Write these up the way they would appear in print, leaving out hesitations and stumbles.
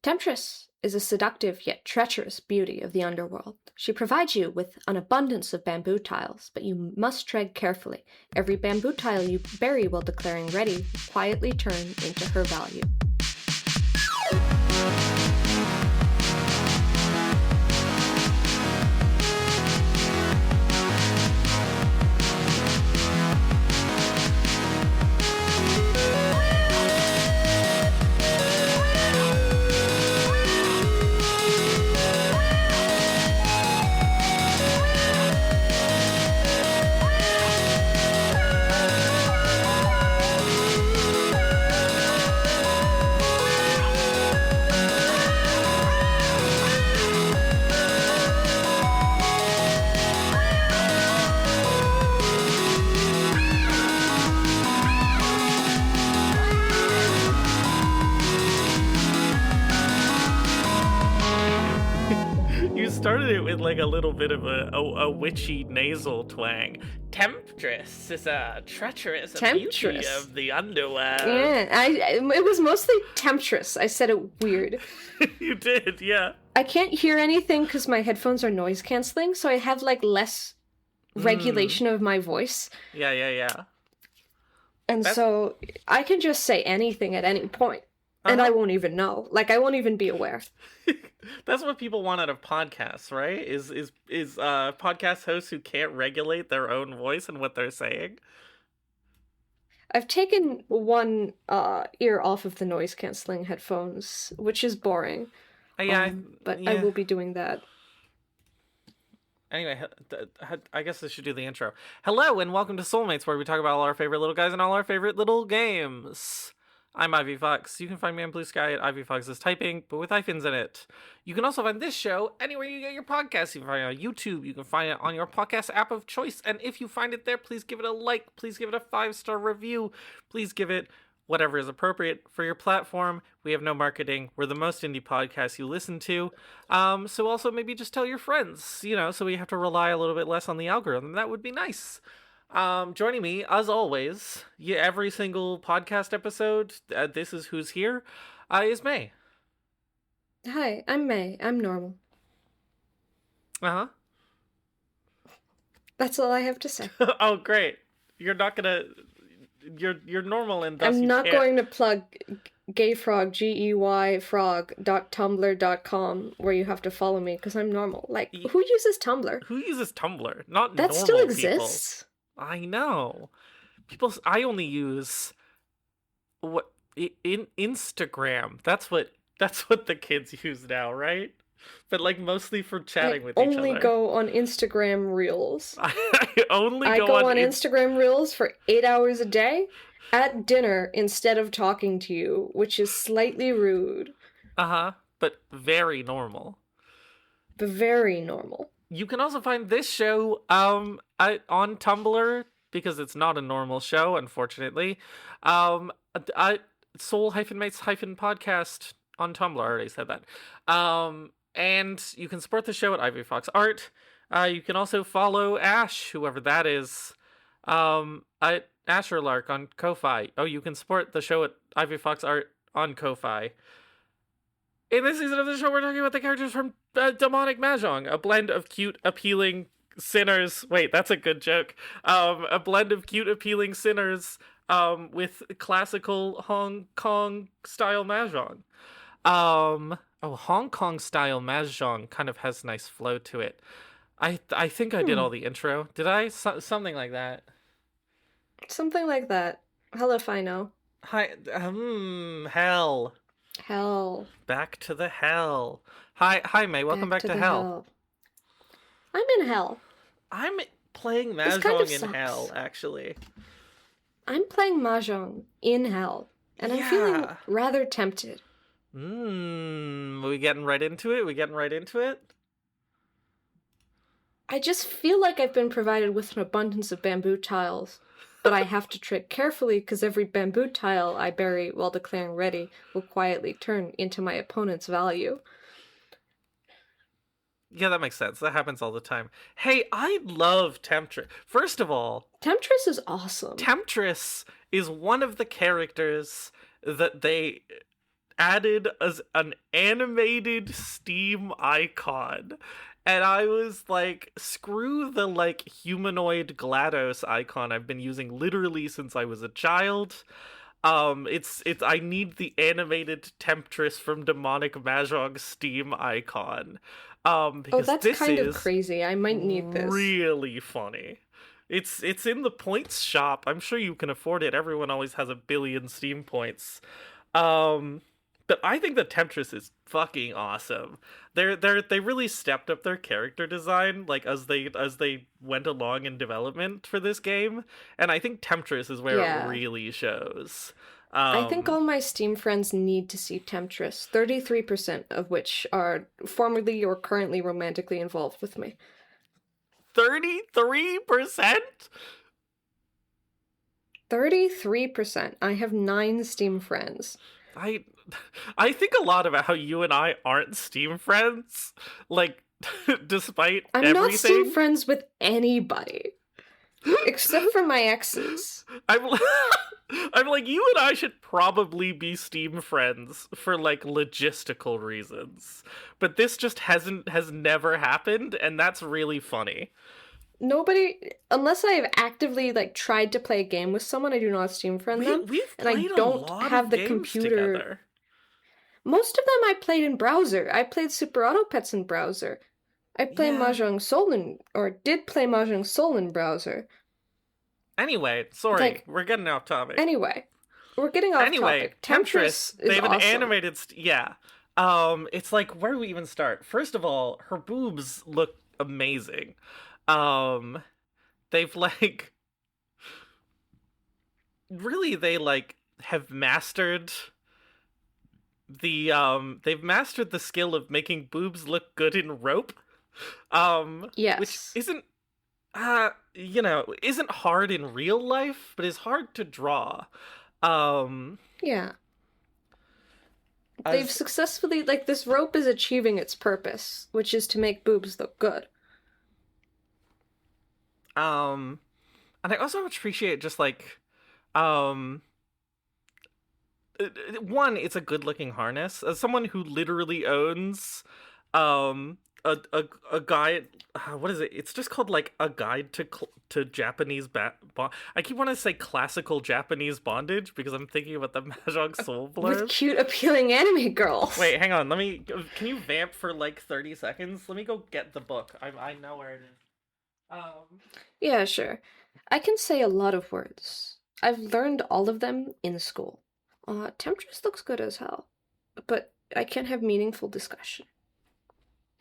Temptress is a seductive yet treacherous beauty of the underworld. She provides you with an abundance of bamboo tiles, but you must tread carefully. Every bamboo tile you bury while declaring ready will quietly turn into her value. Started it with like a little bit of a witchy nasal twang. Temptress is a treacherous beauty of the underworld. Yeah, it was mostly temptress. I said it weird. You did, yeah. I can't hear anything because my headphones are noise canceling, so I have like less regulation of my voice. Yeah. And so I can just say anything at any point. And I won't even know. Like, I won't even be aware. That's what people want out of podcasts, right? Is podcast hosts who can't regulate their own voice and what they're saying. I've taken one ear off of the noise-canceling headphones, which is boring. But I will be doing that. Anyway, I guess I should do the intro. Hello, and welcome to Soulmates, where we talk about all our favorite little guys and all our favorite little games. I'm Ivy Fox. You can find me on Blue Sky at Ivy Fox is typing, but with hyphens in it. You can also find this show anywhere you get your podcasts. You can find it on YouTube. You can find it on your podcast app of choice. And if you find it there, please give it a like. Please give it a 5-star review. Please give it whatever is appropriate for your platform. We have no marketing. We're the most indie podcast you listen to. So also maybe just tell your friends, so we have to rely a little bit less on the algorithm. That would be nice. Joining me, as always, every single podcast episode, this is who's here, is May. Hi, I'm May. I'm normal. Uh-huh. That's all I have to say. Oh, great. You're not gonna... You're normal and thus I'm not going to plug gayfrog, geyfrog.tumblr.com, where you have to follow me, because I'm normal. Like, who uses Tumblr? Who uses Tumblr? Not that normal still exists. People. I know. I only use Instagram. That's what the kids use now, right? But like mostly for chatting with each other. I only go on Instagram Reels. I go on Instagram Reels for 8 hours a day at dinner instead of talking to you, which is slightly rude. But very normal. Very normal. You can also find this show on Tumblr, because it's not a normal show, unfortunately. Soul-mates-podcast on Tumblr. I already said that. And you can support the show at Ivy Fox Art. You can also follow Ash, whoever that is, at Asherlark on Ko-Fi. Oh, you can support the show at Ivy Fox Art on Ko-Fi. In this season of the show, we're talking about the characters from Demonic Mahjong, a blend of cute, appealing sinners. Wait, that's a good joke. A blend of cute, appealing sinners with classical Hong Kong-style Mahjong. Hong Kong-style Mahjong kind of has nice flow to it. I think I did all the intro. Did I? Something like that. Something like that. Hell if I know. Hi, hell. Hell. Back to the hell. Hi, May. Welcome back to hell. I'm in hell. I'm playing Mahjong in hell, actually. I'm playing Mahjong in hell, and I'm feeling rather tempted. We getting right into it? I just feel like I've been provided with an abundance of bamboo tiles, but I have to tread carefully because every bamboo tile I bury while declaring ready will quietly turn into my opponent's value. Yeah, that makes sense. That happens all the time. Hey, I love Temptress. First of all... Temptress is awesome. Temptress is one of the characters that they added as an animated Steam icon. And I was like, screw the like humanoid GLaDOS icon I've been using literally since I was a child. It's I need the animated Temptress from Demonic Mahjong Steam icon. Oh, Because that's this kind of is crazy. I might need this. really funny. It's in the points shop. I'm sure you can afford it. Everyone always has a billion Steam points. Um, but I think the Temptress is fucking awesome. They really stepped up their character design like as they went along in development for this game, and I think Temptress is where Yeah. it really shows. I think all my Steam friends need to see Temptress, 33% of which are formerly or currently romantically involved with me. 33%? 33%. I have 9 Steam friends. I think a lot about how you and I aren't Steam friends, like despite I'm everything. not Steam friends with anybody. Except for my exes. I'm I'm like, you and I should probably be Steam friends for like logistical reasons. But this just has never happened, and that's really funny. Nobody, unless I have actively like tried to play a game with someone, I do not Steam friend them. We've and I played don't a lot have of the games computer. together. Most of them I played in browser. I played Super Auto Pets in browser. I play Mahjong Soul did play Mahjong Soul in browser. Anyway, sorry, Like- we're getting off topic. Anyway, we're getting off topic. Temptress, is they have an awesome. animated it's like, where do we even start? First of all, her boobs look amazing. They've like really they like have mastered they've mastered the skill of making boobs look good in rope. Yes. Which isn't isn't hard in real life, but is hard to draw. Yeah. They've successfully, like, this rope is achieving its purpose, which is to make boobs look good. And I also appreciate just like, one, it's a good looking harness. As someone who literally owns, a guide, what is it? It's just called like a guide to Japanese I keep wanting to say classical Japanese bondage because I'm thinking about the Mahjong Soul blurb. With cute, appealing anime girls. Wait, hang on. Can you vamp for like 30 seconds? Let me go get the book. I know where it is. Yeah, sure. I can say a lot of words. I've learned all of them in school. Temptress looks good as hell, but I can't have meaningful discussion.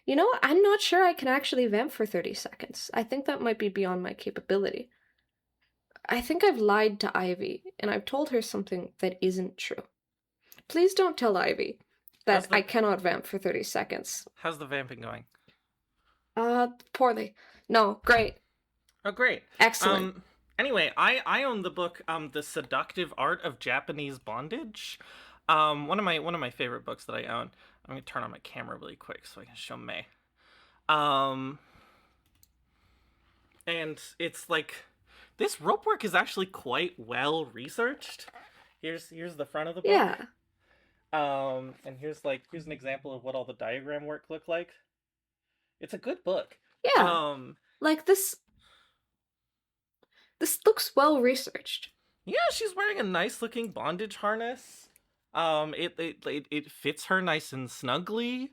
You know, I'm not sure I can actually vamp for 30 seconds. I think that might be beyond my capability. I think I've lied to Ivy, and I've told her something that isn't true. Please don't tell Ivy that I cannot vamp for 30 seconds. How's the vamping going? Poorly. No, great. Oh, great. Excellent. Anyway, I own the book, The Seductive Art of Japanese Bondage. One of my favorite books that I own. I'm gonna turn on my camera really quick so I can show May. And it's like, this rope work is actually quite well researched. Here's the front of the book. Yeah. And here's an example of what all the diagram work looked like. It's a good book. Yeah. Like this looks well researched. Yeah, she's wearing a nice looking bondage harness. It fits her nice and snugly.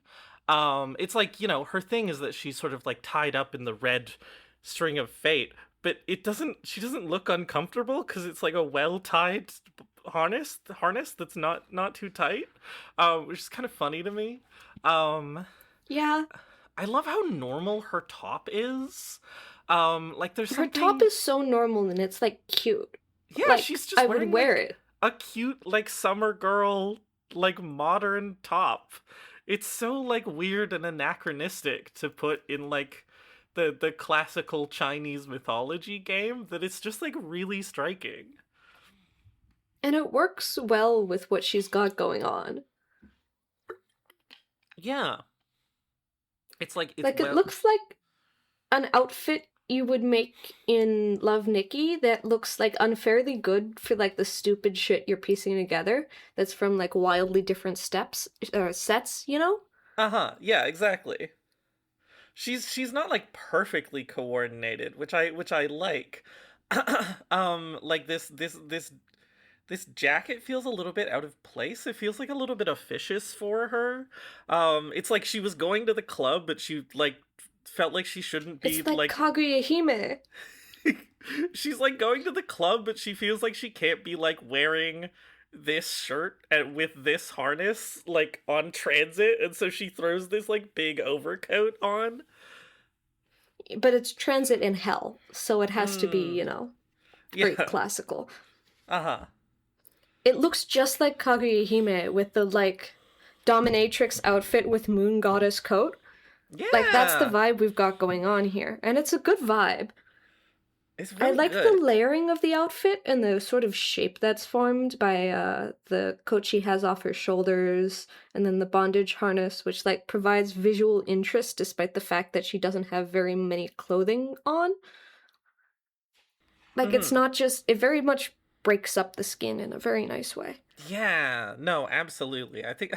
It's like, her thing is that she's sort of like tied up in the red string of fate, but she doesn't look uncomfortable because it's like a well tied harness that's not too tight, which is kind of funny to me. Yeah. I love how normal her top is. Like there's her top is so normal and it's like cute. Yeah, like, she's just I wearing would wear it. A cute like summer girl like modern top. It's so like weird and anachronistic to put in like the classical Chinese mythology game that it's just like really striking. And it works well with what she's got going on. Yeah. It's like it looks like an outfit you would make in Love, Nikki that looks like unfairly good for like the stupid shit you're piecing together that's from like wildly different steps or sets, you know? Uh-huh. Yeah, exactly. She's not like perfectly coordinated, which I like. Like this jacket feels a little bit out of place. It feels like a little bit officious for her. It's like she was going to the club, but she like felt like she shouldn't be It's like like Kaguya Hime. she's like going to the club, but she feels like she can't be like wearing this shirt and with this harness like on transit, and so she throws this like big overcoat on. But it's transit in hell, so it has to be, Hmm. very Yeah. classical. Uh-huh. It looks just like Kaguya Hime with the like dominatrix outfit with moon goddess coat. Like that's the Yeah. vibe we've got going on here, and it's a good vibe. It's I really like the good. layering of the outfit and the sort of shape that's formed by the coat she has off her shoulders, and then the bondage harness, which like provides visual interest despite the fact that she doesn't have very many clothing on. Like it's Mhm. not just it very much breaks up the skin in a very nice way. Yeah, no, absolutely. I think,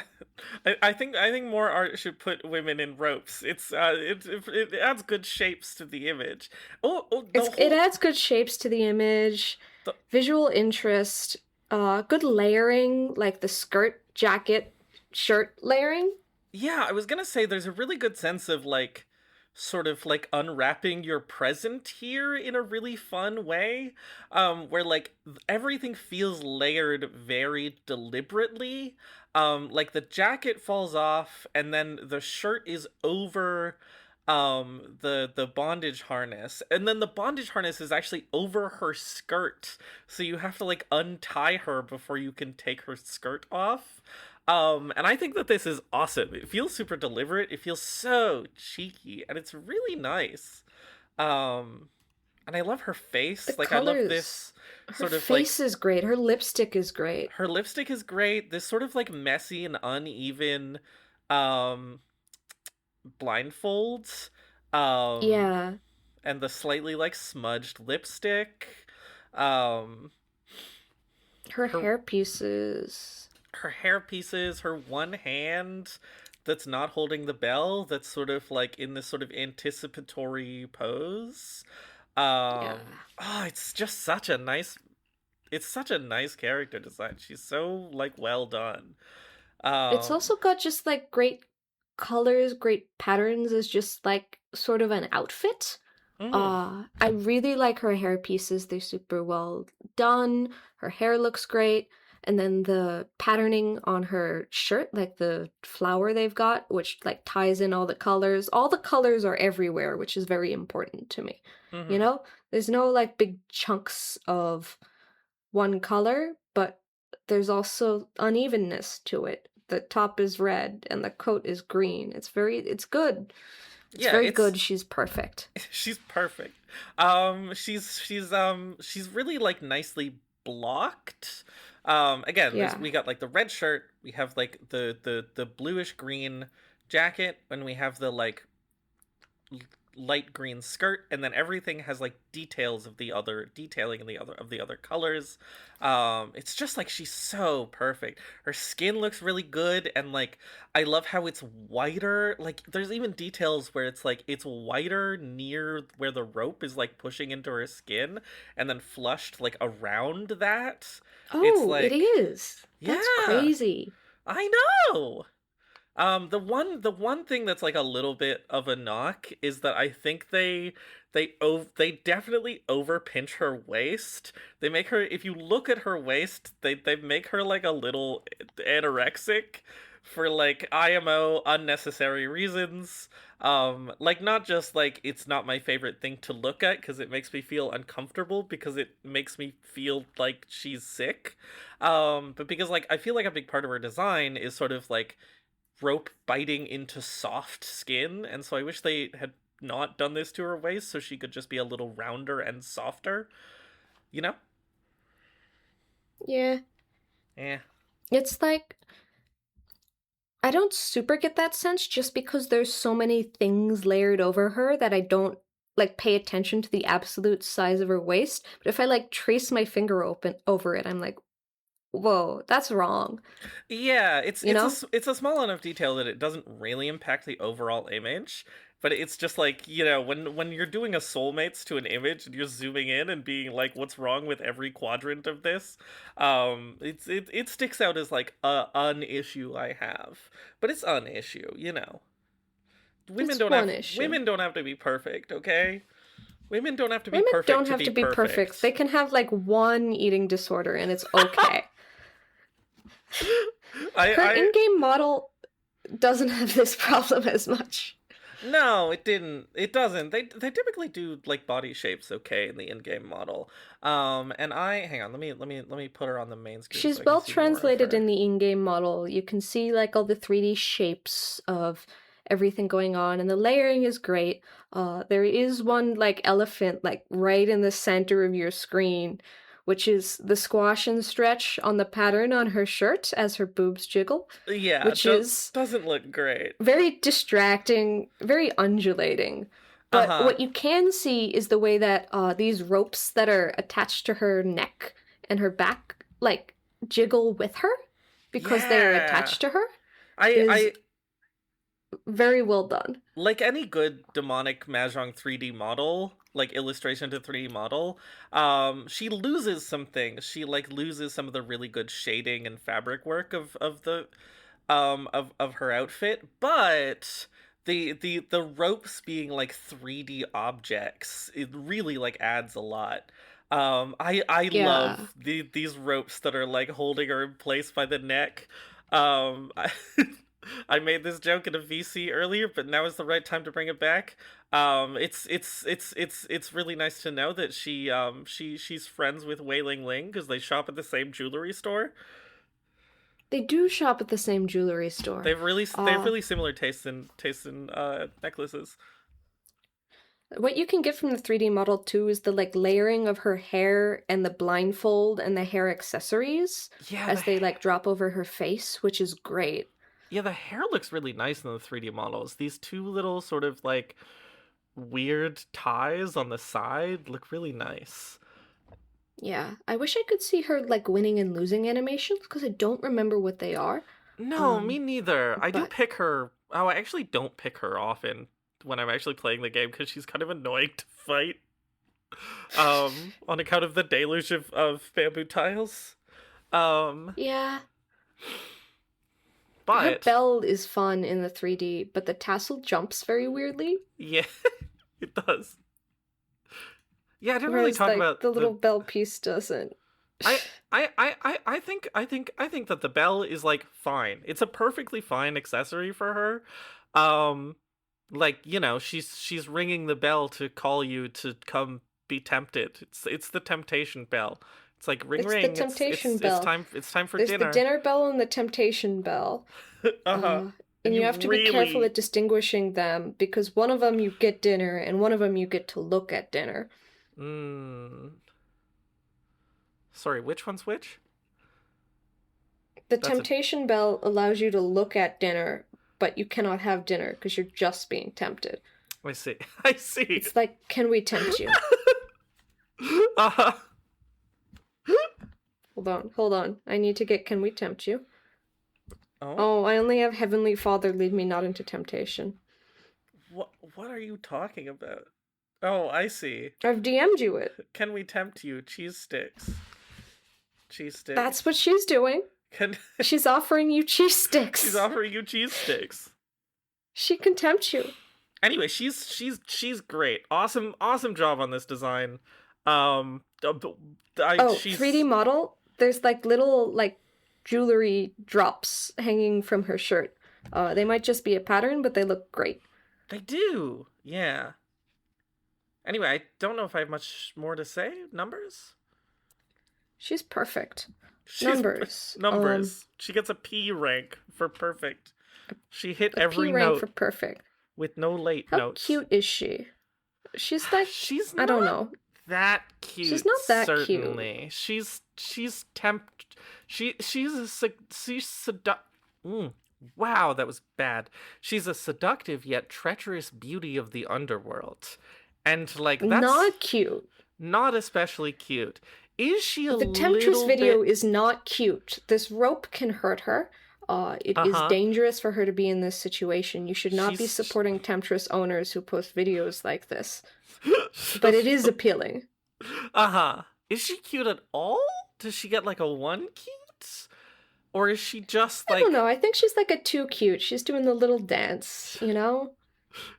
I think more art should put women in ropes. It adds good shapes to the image. Oh, It adds good shapes to the image, the visual interest, good layering, like the skirt, jacket, shirt layering. yeah. I was gonna say there's a really good sense of like, sort of like unwrapping your present here in a really fun way, where like everything feels layered very deliberately. Like the jacket falls off, and then the shirt is over the bondage harness, and then the bondage harness is actually over her skirt, so you have to like untie her before you can take her skirt off. And I think that this is awesome. It feels super deliberate, it feels so cheeky, and it's really nice. um and I love her The face. Like, I love colors. this Her sort of like, face is great. Her lipstick is great. her lipstick is great, this sort of like messy and uneven um blindfolds, um Yeah. and the slightly like smudged lipstick. Um, Her her hair pieces. her hair pieces, her one hand that's not holding the bell, that's sort of like in this sort of anticipatory pose. Yeah. Oh, it's just such a nice, it's such a nice character design. She's so like well done. It's Um, also got just like great colors, great patterns as just like sort of an outfit. mm, I really like her hair pieces. They're super well done. Her hair looks great. And then the patterning on her shirt, like the flower they've got, which like ties in all the colors. All the colors are everywhere, which is very important to me. You mm-hmm. know, there's no like big chunks of one color, but there's also unevenness to it. The top is red and the coat is green. It's good. It's Yeah, very it's good. She's perfect. she's perfect. She's really like nicely blocked. Again, there's Yeah. we got like the red shirt, we have like the bluish green jacket, and we have the like light green skirt, and then everything has like details of the other detailing in the other colors. It's just like she's so perfect. Her skin looks really good, and like I love how it's whiter. Like there's even details where it's like it's whiter near where the rope is like pushing into her skin, and then flushed like around that. It's Oh, it like, is. That's yeah, crazy. I know. The one thing that's like a little bit of a knock is that I think they definitely over pinch her waist. They make her, if you look at her waist, they make her like a little anorexic for like IMO unnecessary reasons. Like, not just like it's not my favorite thing to look at because it makes me feel uncomfortable because it makes me feel like she's sick. But because like I feel like a big part of her design is sort of like rope biting into soft skin, and so I wish they had not done this to her waist so she could just be a little rounder and softer, you know? Yeah. Yeah. It's like I don't super get that sense just because there's so many things layered over her that I don't like pay attention to the absolute size of her waist, but if I like trace my finger open over it, I'm like, whoa, that's wrong. Yeah, You know? it's a small enough detail that it doesn't really impact the overall image, but it's just like, you know, when you're doing a soulmates to an image and you're zooming in and being like, what's wrong with every quadrant of this? It sticks out as like an issue I have, but it's an issue, you know. It's one issue. Women don't have to be perfect, okay? Women don't have to be Women perfect don't to have be to be perfect. perfect. They can have like one eating disorder and it's okay. Her in-game model doesn't have this problem as much. No, it didn't. It doesn't. They typically do like body shapes okay in the in-game model. And hang on, let me put her on the main screen. She's so well translated in the in-game model. You can see like all the 3D shapes of everything going on, and the layering is great. There is one like elephant like right in the center of your screen, which is the squash and stretch on the pattern on her shirt as her boobs jiggle. Yeah, which doesn't look great. Very distracting, very undulating. But what you can see is the way that these ropes that are attached to her neck and her back like jiggle with her because they're attached to her. I very well done. Like any good demonic Mahjong 3D model, like illustration to 3D model, she loses some things. She like loses some of the really good shading and fabric work of the of her outfit, but the ropes being like 3D objects, it really like adds a lot. I love these ropes that are like holding her in place by the neck. I made this joke in a VC earlier, but now is the right time to bring it back. It's really nice to know that she's friends with Wei Ling Ling because they shop at the same jewelry store. They do shop at the same jewelry store. They have really similar tastes in necklaces. What you can get from the 3D model too is the like layering of her hair and the blindfold and the hair accessories as they like drop over her face, which is great. Yeah, the hair looks really nice in the 3D models. These two little sort of like weird ties on the side look really nice. Yeah, I wish I could see her like winning and losing animations because I don't remember what they are. No, me neither. I do pick her. Oh, I actually don't pick her often when I'm actually playing the game because she's kind of annoying to fight. On account of the deluge of bamboo tiles. Yeah. But her bell is fun in the 3D, but the tassel jumps very weirdly. Yeah, it does. Yeah, I didn't really talk about the little bell piece doesn't. I think that the bell is like fine. It's a perfectly fine accessory for her. Like, you know, she's ringing the bell to call you to come be tempted. It's the temptation bell. It's like ring. The temptation bell. It's time for There's dinner. There's the dinner bell and the temptation bell. And you have to be careful at distinguishing them because one of them you get dinner and one of them you get to look at dinner. Sorry, which one's which? The temptation bell allows you to look at dinner, but you cannot have dinner because you're just being tempted. I see. It's like, can we tempt you? Hold on. I need to get can we tempt you? Oh, I only have Heavenly Father lead me not into temptation. What are you talking about? Oh, I see. I've DM'd you it. Can we tempt you? Cheese sticks. Cheese sticks. That's what she's doing. She's offering you cheese sticks. She's offering you cheese sticks. She can tempt you. Anyway, she's great. Awesome job on this design. 3D model. There's like little like jewelry drops hanging from her shirt. They might just be a pattern, but they look great. They do. Yeah. Anyway, I don't know if I have much more to say. Numbers? She's perfect. Numbers. She gets a P rank for perfect. She hit every P rank note for perfect. With no late notes. How cute is she? She's like I don't know. That cute. She's not that certainly. cute. She's wow, that was bad. She's a seductive yet treacherous beauty of the underworld. And like that's Not cute. not especially cute. Is she a The Temptress little video bit... is not cute. This rope can hurt her. It is dangerous for her to be in this situation. You should not be supporting Temptress owners who post videos like this. But it is appealing. Is she cute at all? Does she get like a 1 cute? Or is she just like... I don't know. I think she's like a 2 cute. She's doing the little dance, you know?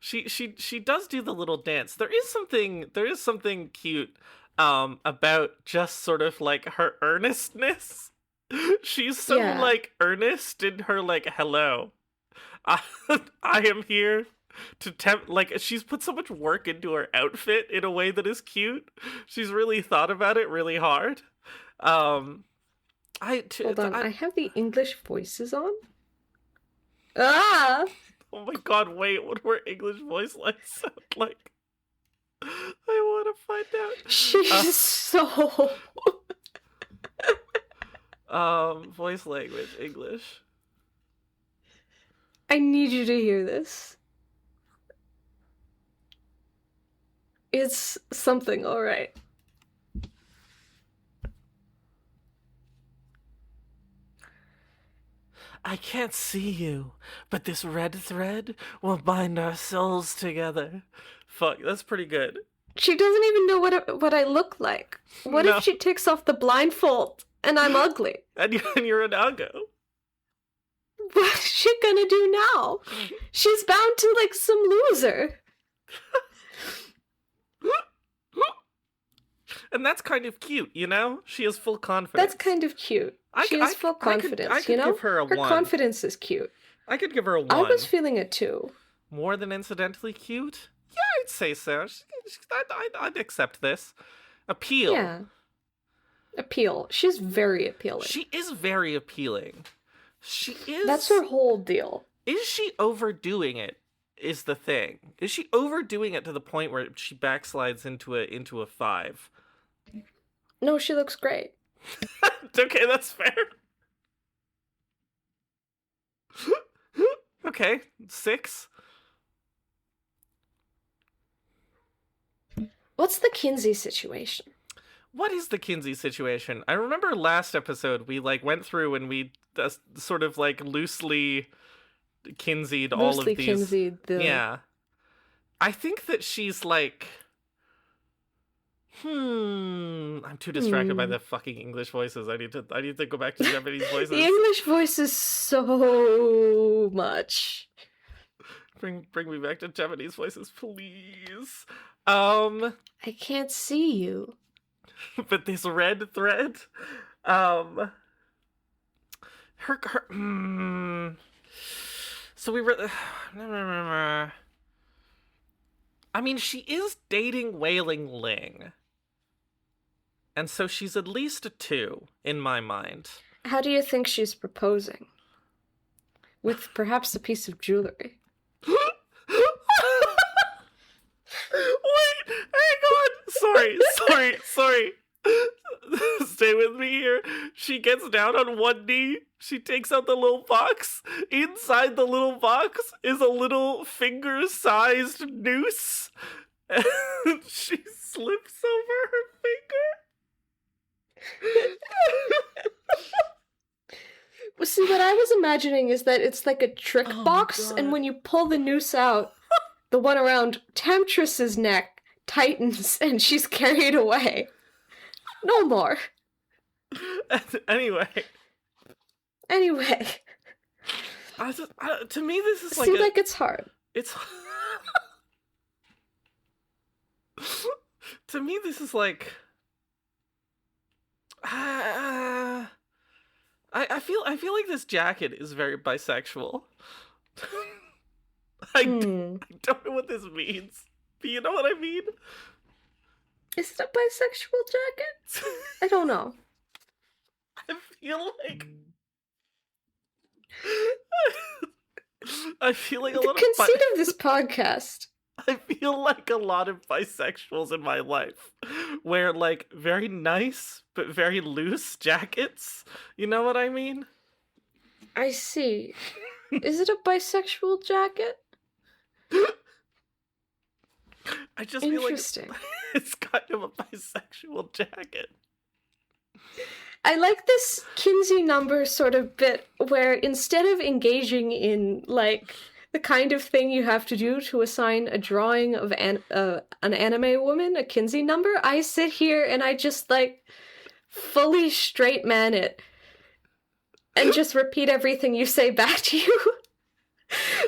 She does do the little dance. There is something cute about just sort of like her earnestness. She's so like earnest in her like, hello, I am here to like, she's put so much work into her outfit in a way that is cute. She's really thought about it really hard. Hold on, I have the English voices on. Ah! Oh my god, wait, what were English voice lines sound like? I want to find out. She's so... voice language, English. I need you to hear this. It's something, alright. I can't see you, but this red thread will bind our souls together. Fuck, that's pretty good. She doesn't even know what I look like. What if she takes off the blindfold and I'm ugly? And you're an uggo. What's she gonna do now? She's bound to like some loser. And that's kind of cute, you know? She has full confidence. That's kind of cute. She has full confidence, I could you know? give her a 1. Her confidence is cute. I could give her a 1. I was feeling a 2. More than incidentally cute? Yeah, I'd say so. I'd accept this. Appeal. Yeah. Appeal. She's very appealing. She is very appealing. She is... That's her whole deal. Is she overdoing it? Is the thing. Is she overdoing it to the point where she backslides into a 5? No, she looks great. Okay, that's fair. Okay, 6. What's the Kinsey situation? What is the Kinsey situation? I remember last episode we like went through and we sort of like loosely Kinseyed all of these. Kinseyed the... Yeah. I think that she's like... I'm too distracted by the fucking English voices. I need to go back to Japanese voices. The English voice is so much. Bring me back to Japanese voices, please. I can't see you. But this red thread, her so we were, I mean, she is dating Wailing Ling. And so she's at least a 2, in my mind. How do you think she's proposing? With perhaps a piece of jewelry. Wait, hang on. Sorry. Stay with me here. She gets down on one knee. She takes out the little box. Inside the little box is a little finger-sized noose. And she slips over her finger. Well, see, what I was imagining is that it's like a trick box, and when you pull the noose out, the one around Temptress's neck tightens, and she's carried away. No more. Anyway. To me, this is like... Seems like it's hard. It's... To me, this is like... I feel like this jacket is very bisexual. I don't know what this means. But you know what I mean? Is it a bisexual jacket? I don't know. I feel like a lot of... The conceit of this podcast. I feel like a lot of bisexuals in my life wear, like, very nice but very loose jackets. You know what I mean? I see. Is it a bisexual jacket? I just feel like Interesting. it's kind of a bisexual jacket. I like this Kinsey number sort of bit where instead of engaging in, like, the kind of thing you have to do to assign a drawing of an anime woman a Kinsey number, I sit here and I just, like, fully straight man it and just repeat everything you say back to you.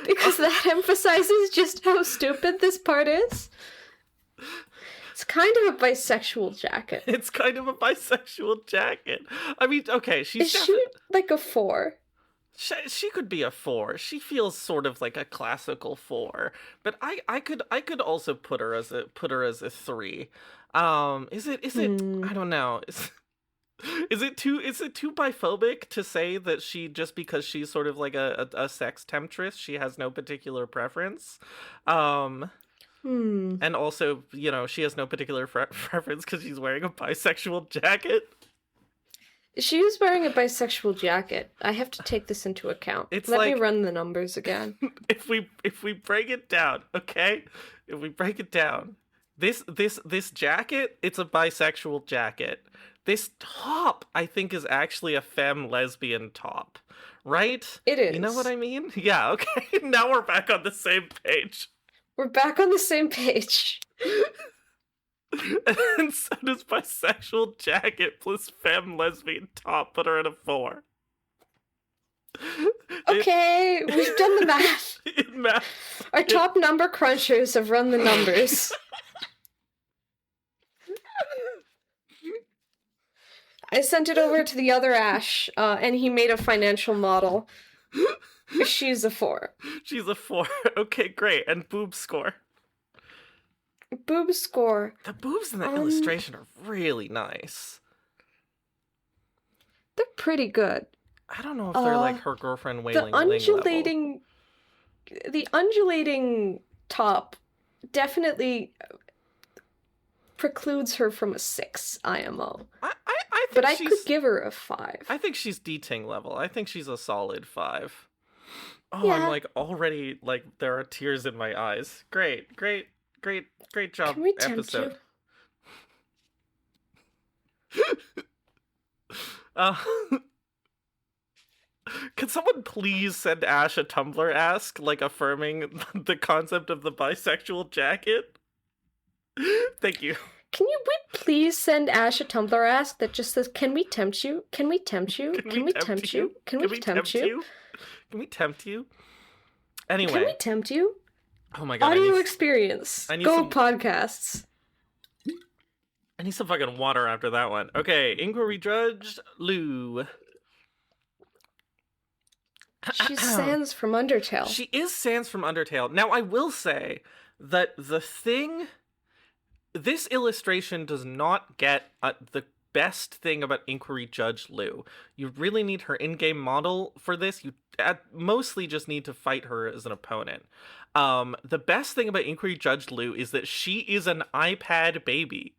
Because that emphasizes just how stupid this part is. It's kind of a bisexual jacket. It's kind of a bisexual jacket. I mean, okay, she's Is she like a 4? She could be a 4. She feels sort of like a classical 4, but I could also put her as a 3. Is it I don't know. Is it too biphobic to say that she, just because she's sort of like a sex temptress, she has no particular preference? And also, you know, she has no particular preference because she's wearing a bisexual jacket. She is wearing a bisexual jacket. I have to take this into account. Let me run the numbers again. If we break it down, okay? If we break it down, this jacket, it's a bisexual jacket. This top, I think, is actually a femme lesbian top, right? It is. You know what I mean? Yeah, okay. Now we're back on the same page. We're back on the same page. And so does bisexual jacket plus femme lesbian top put her at a 4. Okay, we've done the math. Our top number crunchers have run the numbers. I sent it over to the other Ash, and he made a financial model. She's a 4. She's a 4. Okay, great. And boob score. Boob score. The boobs in the illustration are really nice. They're pretty good. I don't know if they're like her girlfriend Wailing The undulating top definitely precludes her from a 6 IMO. I think but I could give her a 5. I think she's D-Ting level. I think she's a solid 5. Oh, yeah. I'm like already, like, there are tears in my eyes. Great job, Can we tempt episode. Could someone please send Ash a Tumblr ask, like, affirming the concept of the bisexual jacket? Thank you. Can we please send Ash a Tumblr ask that just says, "Can we tempt you? Can we tempt you? Can we tempt you? Can we tempt you? Can we tempt you?" Anyway. Can we tempt you? Oh my god. Audio experience. Go podcasts. I need some fucking water after that one. Okay, Inquiry Judge Lou. She's Sans from Undertale. She is Sans from Undertale. Now, I will say that this illustration does not get the best thing about Inquiry Judge Lou. You really need her in-game model for this. You mostly just need to fight her as an opponent. The best thing about Inquiry Judge Lou is that she is an iPad baby.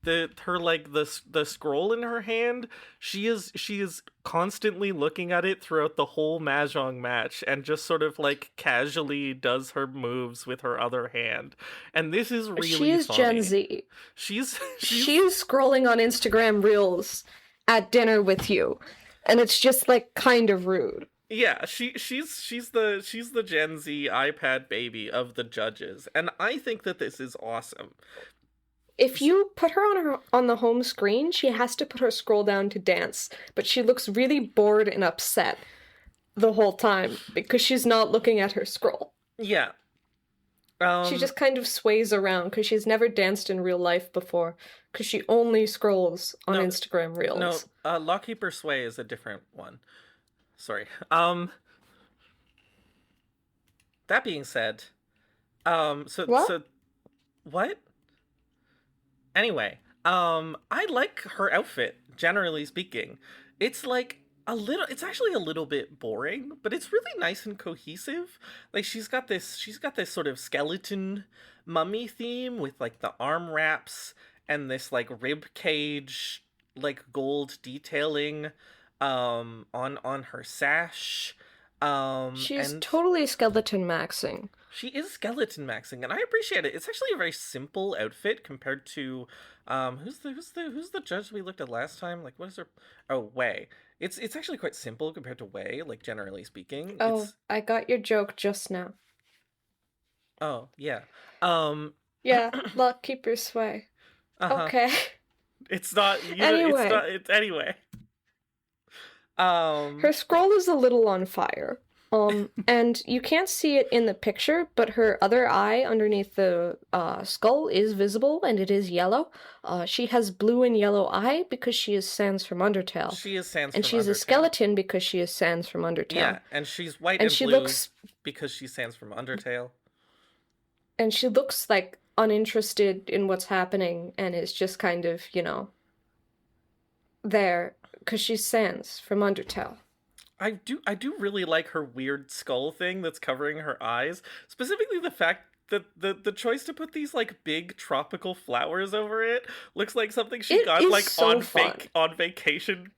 The scroll in her hand, she is constantly looking at it throughout the whole Mahjong match and just sort of like casually does her moves with her other hand. And this is really She is funny. Gen Z. She's scrolling on Instagram Reels at dinner with you, and it's just like kind of rude. Yeah, she's the Gen Z iPad baby of the judges, and I think that this is awesome. If you put her on the home screen, she has to put her scroll down to dance, but she looks really bored and upset the whole time because she's not looking at her scroll. Yeah. She just kind of sways around because she's never danced in real life before because she only scrolls on Instagram Reels. No, Lockkeeper Sway is a different one. Sorry. That being said, what? Anyway, I like her outfit, generally speaking. It's actually a little bit boring, but it's really nice and cohesive. Like, she's got this sort of skeleton mummy theme with like the arm wraps and this like rib cage, like gold detailing, on her sash. She's And totally skeleton maxing. she is skeleton maxing, and I appreciate it. It's actually a very simple outfit compared to who's the judge we looked at last time? Like, what is her? Oh, Wei. It's actually quite simple compared to Wei, like generally speaking. Oh, I got your joke just now. Oh, yeah. Um Yeah, lock keeper sway. uh-huh. Okay. It's not Anyway. it's anyway. Her scroll is a little on fire. And you can't see it in the picture, but her other eye underneath the skull is visible, and it is yellow. She has blue and yellow eye because she is Sans from Undertale. She is Sans and from she's Undertale. a skeleton because she is Sans from Undertale. Yeah, and she's white and she blue looks because she's Sans from Undertale. and she looks like uninterested in what's happening and is just kind of, there because she's Sans from Undertale. I do really like her weird skull thing that's covering her eyes. Specifically the fact that the choice to put these like big tropical flowers over it looks like something she got like so on vacation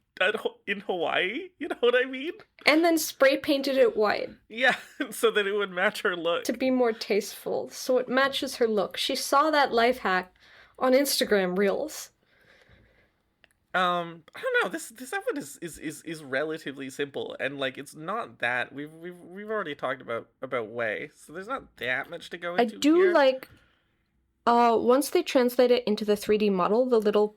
in Hawaii. You know what I mean? And then spray painted it white. Yeah, so that it would match her look. To be more tasteful, so it matches her look. She saw that life hack on Instagram Reels. I don't know. This outfit is relatively simple, and like it's not that we've already talked about Wei, so there's not that much to go into. I do here. like once they translate it into the 3D model, the little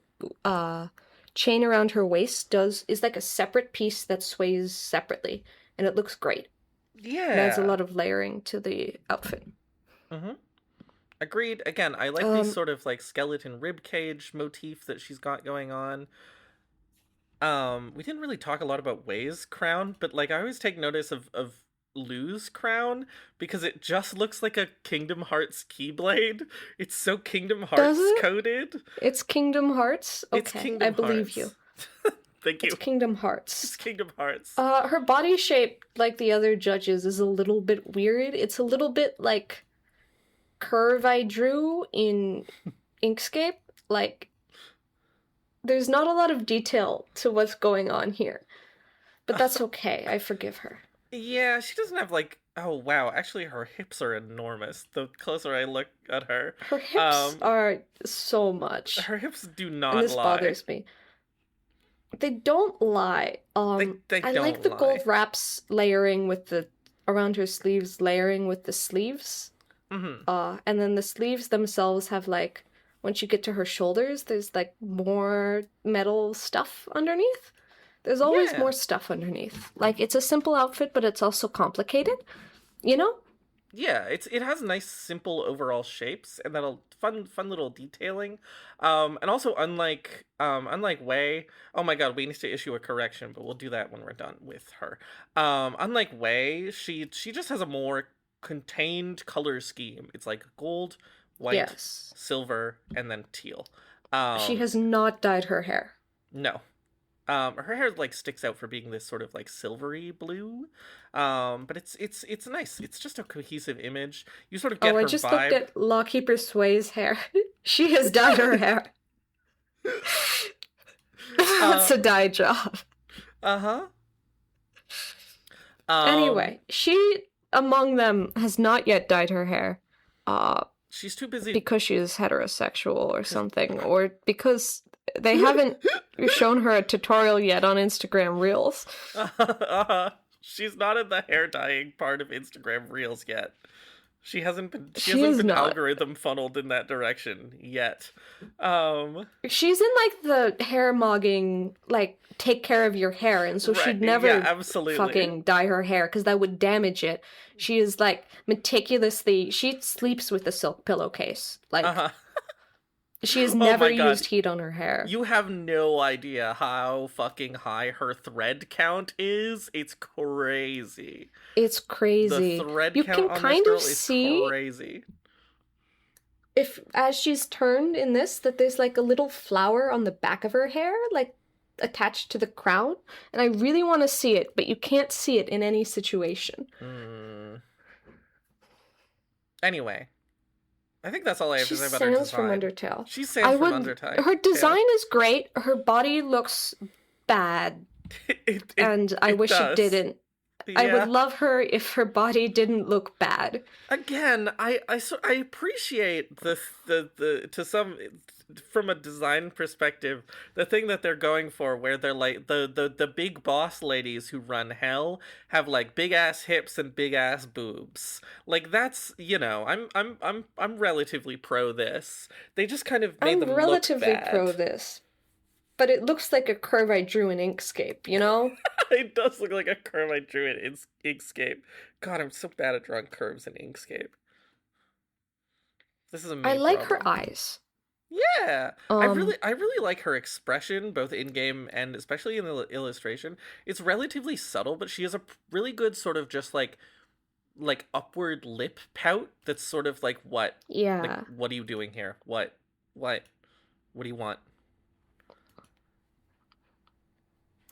chain around her waist is like a separate piece that sways separately, and it looks great. Yeah, it adds a lot of layering to the outfit. Mm-hmm. Agreed. Again, I like these sort of like skeleton rib cage motif that she's got going on. We didn't really talk a lot about Wei's crown, but like I always take notice of Lu's crown because it just looks like a Kingdom Hearts keyblade. It's so Kingdom Hearts coded. It's Kingdom Hearts? Okay, it's Kingdom I believe Hearts. you. Thank you. It's Kingdom Hearts. It's Kingdom Hearts. Her body shape, like the other judges, is a little bit weird. It's a little bit like curve I drew in Inkscape. Like, there's not a lot of detail to what's going on here. But that's okay. I forgive her. Yeah, she doesn't have like... Oh, wow. Actually, her hips are enormous. The closer I look at her. Her hips are so much. Her hips do not and this lie. bothers me. They don't lie. They I don't like the lie. gold wraps layering with the... around her sleeves, layering with the sleeves. Mm-hmm. And then the sleeves themselves have like... Once you get to her shoulders, there's like more metal stuff underneath. There's always more stuff underneath. Like, it's a simple outfit, but it's also complicated, you know? Yeah, it has nice, simple overall shapes and that fun little detailing. And also unlike Wei, oh my god, we need to issue a correction, but we'll do that when we're done with her. Unlike Wei, she just has a more contained color scheme. It's like gold, white, silver, and then teal. She has not dyed her hair. No. Her hair like sticks out for being this sort of like silvery blue. But it's nice. It's just a cohesive image. You sort of get her vibe. I just looked at Lawkeeper Sway's hair. She has dyed her hair. That's a dye job. Uh-huh. Anyway, she, among them, has not yet dyed her hair. She's too busy. Because she is heterosexual or something, or because they haven't shown her a tutorial yet on Instagram Reels. She's not in the hair dyeing part of Instagram Reels yet. She hasn't been algorithm funneled in that direction yet. She's in like the hairmogging, like take care of your hair, and so she'd never fucking dye her hair because that would damage it. She is like meticulously. She sleeps with a silk pillowcase. Like she has never used heat on her hair. You have no idea how fucking high her thread count is. It's crazy. It's crazy. The thread you count can on kind this girl of is see crazy. If as she's turned in this, that there's like a little flower on the back of her hair, like attached to the crown, and I really want to see it, but you can't see it in any situation. Anyway, I think that's all I have to say about her design. She's Sans from Undertale. She's Sans from Undertale. Her design is great. Her body looks bad, and I wish it didn't. I would Yeah. love her if her body didn't look bad. Again, I appreciate the to some, from a design perspective, the thing that they're going for, where they're like the big boss ladies who run hell have like big ass hips and big ass boobs. Like that's, I'm relatively pro this. They just kind of made I'm them look relatively pro bad. this, but it looks like a curve I drew in Inkscape, you know? It does look like a curve I drew in Inkscape. God, I'm so bad at drawing curves in Inkscape. This is a I me like problem. her eyes. Yeah, Um, I really like her expression, both in game and especially in the illustration. It's relatively subtle, but she has a really good sort of just like upward lip pout. That's sort of like yeah. what are you doing here? What do you want?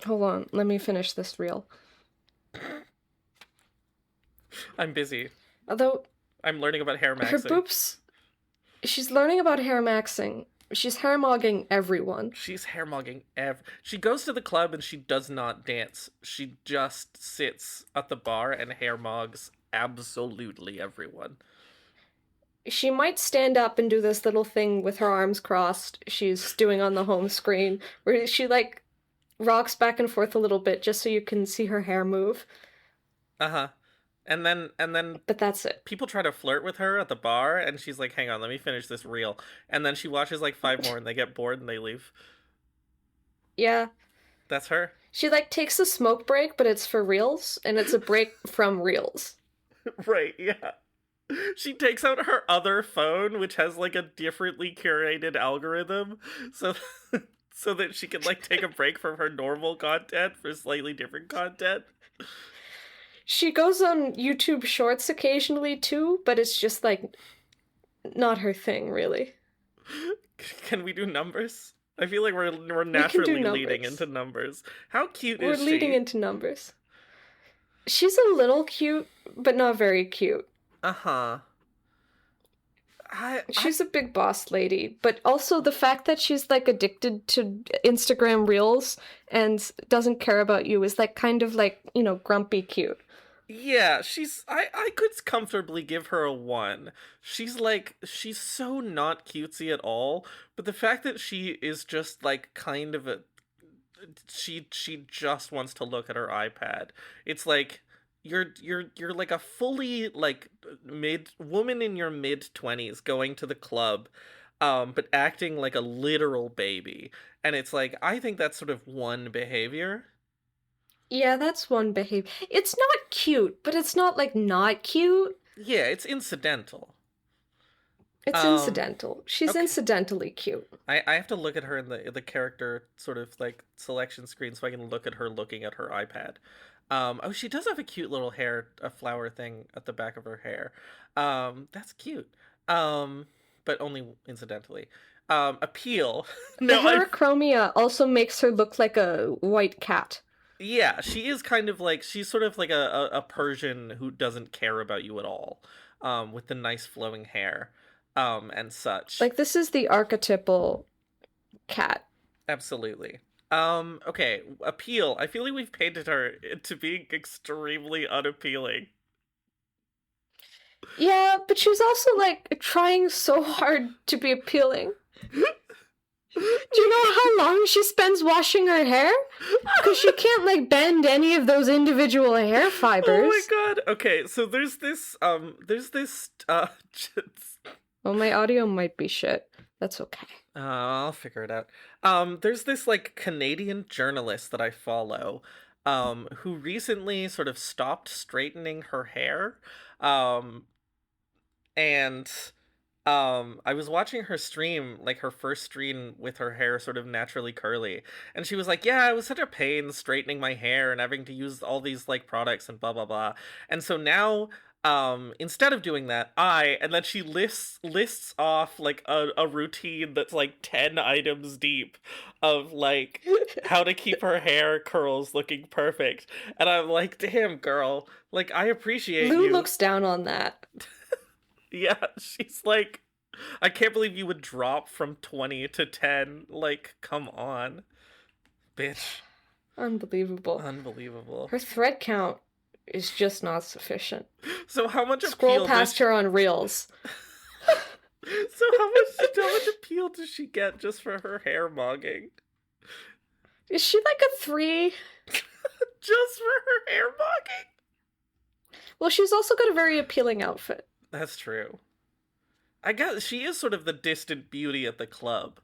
Hold on, let me finish this reel. I'm busy. Although, I'm learning about hair her maxing. boobs... She's learning about hair maxing. She's hairmogging everyone. She's hairmogging She goes to the club and she does not dance. She just sits at the bar and hairmogs absolutely everyone. She might stand up and do this little thing with her arms crossed she's doing on the home screen, where she, like, rocks back and forth a little bit just so you can see her hair move. Uh-huh. And then But that's it. people try to flirt with her at the bar, and she's like, hang on, let me finish this reel. And then she watches like 5 more and they get bored and they leave. Yeah. That's her. She, like, takes a smoke break, but it's for reels, and it's a break from reels. Right, yeah. She takes out her other phone, which has like a differently curated algorithm, so so that she can like take a break from her normal content for slightly different content. She goes on YouTube Shorts occasionally, too, but it's just, like, not her thing, really. Can we do numbers? I feel like we're naturally leading numbers. into numbers. How cute We're is she? leading into numbers. She's a little cute, but not very cute. Uh-huh. She's a big boss lady, but also the fact that she's, like, addicted to Instagram Reels and doesn't care about you is, like, kind of, like, grumpy cute. Yeah, I could comfortably give her a 1. She's so not cutesy at all, but the fact that she is just like kind of she just wants to look at her iPad. It's like you're like a fully like mid woman in your mid-20s going to the club, but acting like a literal baby. And it's like, I think that's sort of one behavior. Yeah, that's one behavior. It's not cute, but it's not, like, not cute. Yeah, it's incidental. It's incidental. She's okay. incidentally cute. I have to look at her in the character sort of like selection screen so I can look at her looking at her iPad. Oh, she does have a cute little a flower thing at the back of her hair. That's cute. But only incidentally. Appeal. The heterochromia also makes her look like a white cat. Yeah, she is kind of like, she's sort of like a Persian who doesn't care about you at all, with the nice flowing hair, and such. Like, this is the archetypal cat. Absolutely. Okay, appeal. I feel like we've painted her into being extremely unappealing. Yeah, but she's also, like, trying so hard to be appealing. Do you know how long she spends washing her hair? Because she can't, like, bend any of those individual hair fibers. Oh my god. Okay, so there's this, Well, my audio might be shit. That's okay. I'll figure it out. There's this, like, Canadian journalist that I follow, who recently sort of stopped straightening her hair, and I was watching her stream, like her first stream with her hair sort of naturally curly, and she was like, yeah, it was such a pain straightening my hair and having to use all these like products and blah blah blah. And so now, instead of doing that, and then she lists off like a routine that's like 10 items deep of like how to keep her hair curls looking perfect. And I'm like, damn girl, like I appreciate Lou you. looks down on that. Yeah, she's like, I can't believe you would drop from 20 to 10. Like, come on. Bitch. Unbelievable. Unbelievable. Her thread count is just not sufficient. So how much Scroll appeal past her on Reels. So how much appeal does she get just for her hairmogging? Is she like a 3? Just for her hairmogging? Well, she's also got a very appealing outfit. That's true. I guess she is sort of the distant beauty at the club.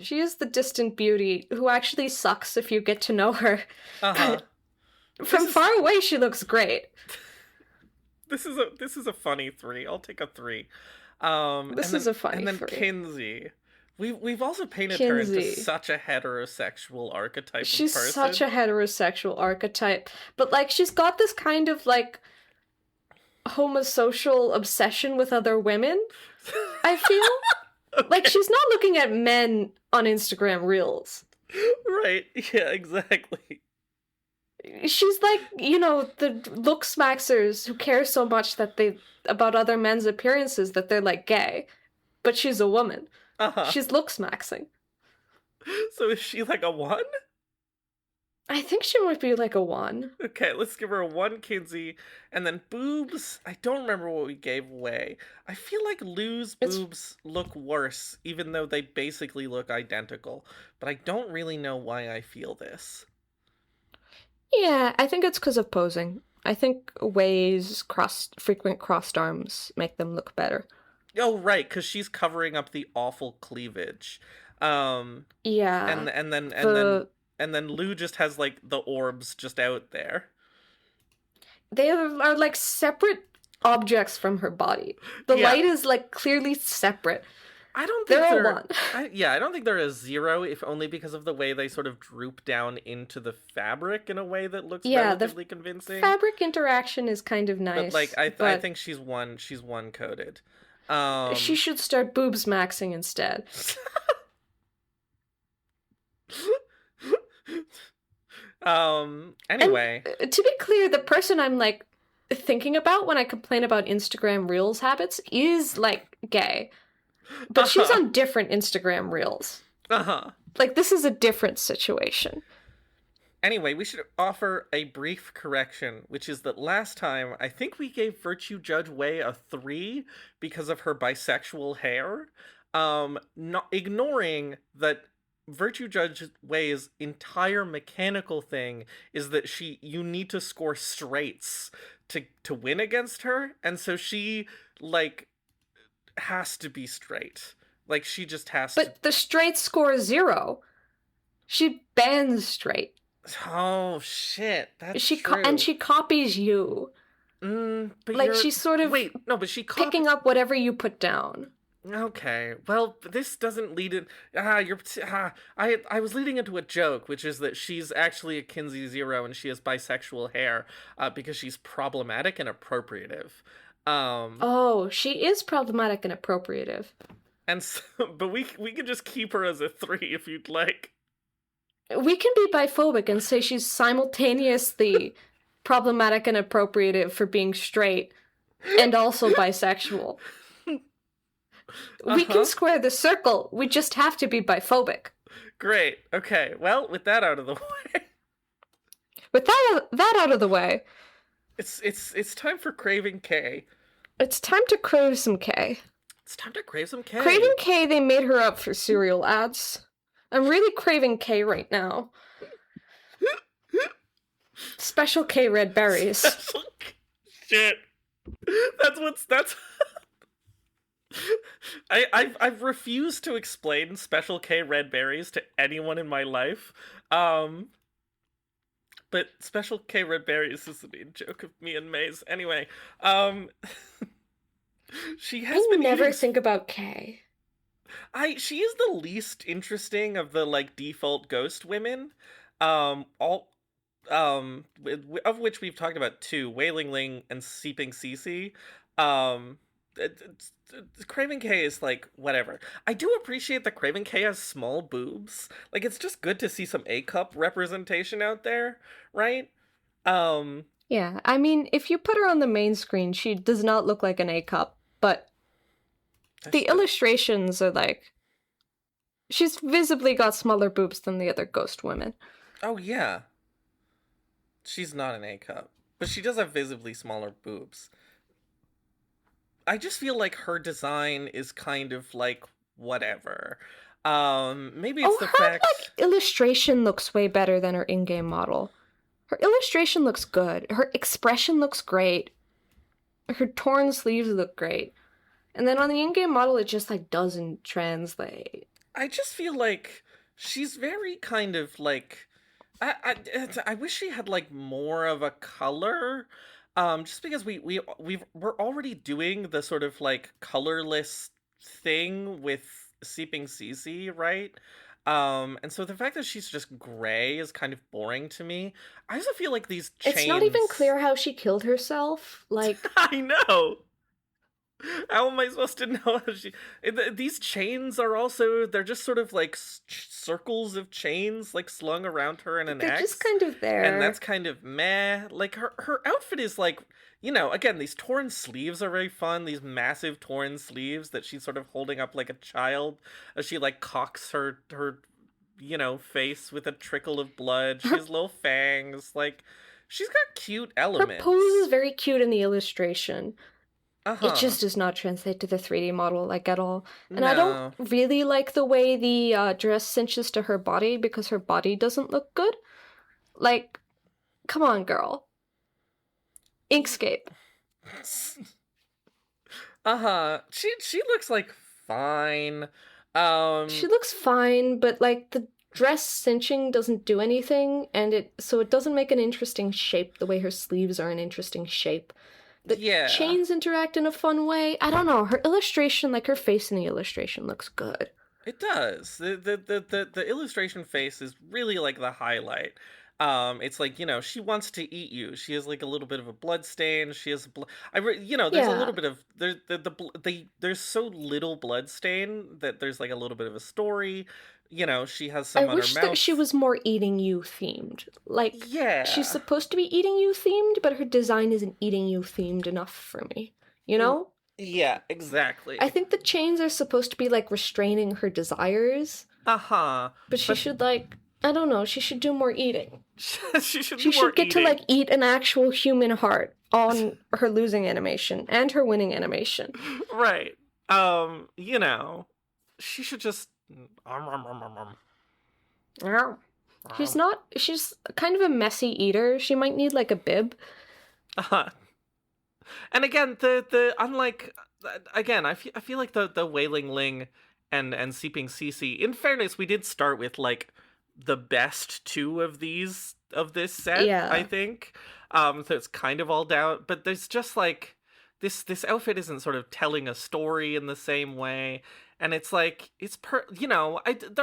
She is the distant beauty who actually sucks if you get to know her. Uh-huh. From far away, she looks great. This is a funny 3. I'll take a 3. This is a funny 3. And then Kinsey. We've also painted her into such a heterosexual archetype of person. She's such a heterosexual archetype. But, like, she's got this kind of, like, homosocial obsession with other women, I feel. Okay. Like, she's not looking at men on Instagram Reels. Right, yeah, exactly. She's like, you know, the looks maxers who care so much that about other men's appearances that they're, like, gay. But she's a woman. Uh-huh. She's looks maxing. So is she like a 1? I think she might be like a 1. Okay, let's give her a 1 Kinsey. And then boobs, I don't remember what we gave away. I feel like Lou's boobs look worse, even though they basically look identical. But I don't really know why I feel this. Yeah, I think it's because of posing. I think Wei's frequent crossed arms make them look better. Oh, right, because she's covering up the awful cleavage. Yeah. And then Lou just has, like, the orbs just out there. They are like, separate objects from her body. The light is, like, clearly separate. I don't think they're a 1. I don't think they're a 0, if only because of the way they sort of droop down into the fabric in a way that looks relatively convincing. Fabric interaction is kind of nice. But, like, I think she's 1 coded. She should start boobs maxing instead. Anyway. And, to be clear, the person I'm, like, thinking about when I complain about Instagram Reels habits is, like, gay. But she's on different Instagram Reels. Uh-huh. Like, this is a different situation. Anyway, we should offer a brief correction, which is that last time, I think we gave Virtue Judge Wei a 3 because of her bisexual hair. Not ignoring that Virtue Judge Wei's entire mechanical thing is that you need to score straights to win against her, and so she, like, has to be straight. Like, she just has to. But the straight score 0. She bans straight. Oh, shit. That's true. And she copies you. But like, she's sort of but she picking up whatever you put down. Okay, well, this doesn't lead in. I was leading into a joke, which is that she's actually a Kinsey 0 and she has bisexual hair because she's problematic and appropriative. Oh, she is problematic and appropriative. And so, but we can just keep her as a 3 if you'd like. We can be biphobic and say she's simultaneously problematic and appropriative for being straight and also bisexual. We can square the circle. We just have to be biphobic. Great. Okay. Well, with that out of the way. With that out of the way. It's time for Craving K. It's time to crave some K. It's time to crave some K. Craving K, they made her up for cereal ads. I'm really craving K right now. Special K red berries. Shit. That's I've refused to explain Special K red berries to anyone in my life. But Special K red berries is the main joke of me and Maze. Anyway, she has been never think about K. She is the least interesting of the, like, default ghost women. Of which we've talked about 2, Wailing Ling and Seeping Cece. Craven K is, like, whatever. I do appreciate that Craven K has small boobs. Like, it's just good to see some A-cup representation out there, right? Yeah, I mean, if you put her on the main screen, she does not look like an A-cup, but the illustrations are, like, she's visibly got smaller boobs than the other ghost women. Oh, yeah. She's not an A-cup. but she does have visibly smaller boobs. I just feel like her design is kind of like whatever. Maybe it's Oh, the her fact. illustration looks way better than her in-game model. Her illustration looks good. Her expression looks great. Her torn sleeves look great. And then on the in-game model, it just like doesn't translate. I just feel like she's very kind of like. I wish she had like more of a color. Just because we're already doing the sort of like colorless thing with Seeping Cece, right? And so the fact that she's just gray is kind of boring to me. I also feel like these chains. It's not even clear how she killed herself. Like, I know. How am I supposed to know how she... These chains are also... They're just sort of like circles of chains like slung around her in an they're X. just kind of there. And that's kind of meh. Like her outfit is like... You know, again, these torn sleeves are very fun. These massive torn sleeves that she's sort of holding up like a child as she like cocks her face with a trickle of blood. She has little fangs. Like, she's got cute elements. Her pose is very cute in the illustration. Uh-huh. It just does not translate to the 3D model, like, at all. And No. I don't really like the way the dress cinches to her body, because her body doesn't look good. Like, come on, girl. Inkscape. Uh-huh. She looks like fine. She looks fine, but like the dress cinching doesn't do anything, and it doesn't make an interesting shape the way her sleeves are an interesting shape. The chains interact in a fun way. I don't know. Her illustration, like her face in the illustration, looks good. It does. The illustration face is really like the highlight. It's like, she wants to eat you. She has like a little bit of a blood stain. She has there's a little bit of there's so little blood stain that there's like a little bit of a story. She has some on her mouth. I wish that she was more eating you themed. Like, yeah, she's supposed to be eating you themed, but her design isn't eating you themed enough for me. You know? Yeah, exactly. I think the chains are supposed to be like restraining her desires. Uh-huh. But she should like, I don't know, she should do more eating. she should get to like eat an actual human heart on her losing animation and her winning animation. Right. She should just She's kind of a messy eater. She might need like a bib. Uh-huh. And again, the unlike again, I feel like the Wailing Ling and Seeping Cece, in fairness, we did start with like the best two of this set, I think. So it's kind of all down, but there's just like this outfit isn't sort of telling a story in the same way. And it's like, there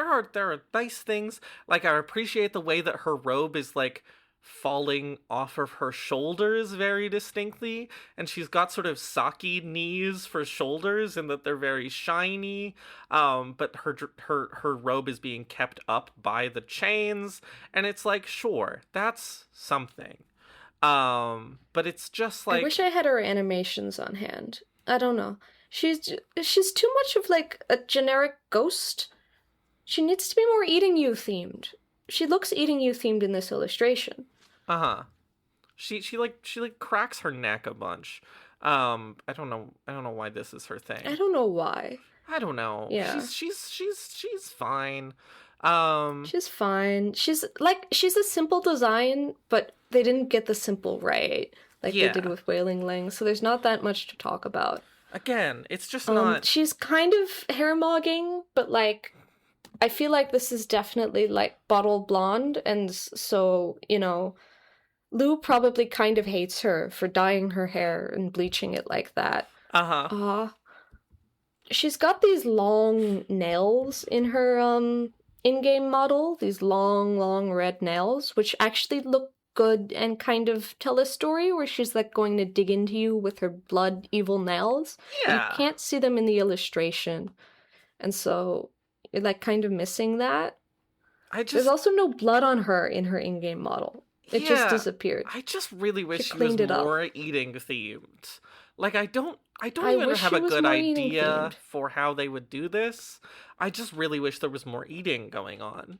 are nice things. Like, I appreciate the way that her robe is like falling off of her shoulders very distinctly, and she's got sort of sake knees for shoulders, and that they're very shiny. But her robe is being kept up by the chains, and it's like, sure, that's something. But it's just like, I wish I had her animations on hand. I don't know. She's too much of like a generic ghost. She needs to be more eating you themed. She looks eating you themed in this illustration. Uh-huh. She cracks her neck a bunch. I don't know why this is her thing. I don't know why. I don't know. Yeah. She's fine. She's fine. She's a simple design, but they didn't get the simple right, like they did with Wailing Ling, so there's not that much to talk about. Again, it's just not... She's kind of hairmogging, but like, I feel like this is definitely like bottle blonde, and so, Lou probably kind of hates her for dyeing her hair and bleaching it like that. Uh-huh. She's got these long nails in her in-game model, these long red nails, which actually look good and kind of tell a story, where she's like going to dig into you with her blood evil nails. Yeah. You can't see them in the illustration, and so you're like kind of missing that. There's also no blood on her in her in-game model. It just disappeared. I just really wish she was more eating themed. Like, I don't even have a good idea for how they would do this. I just really wish there was more eating going on.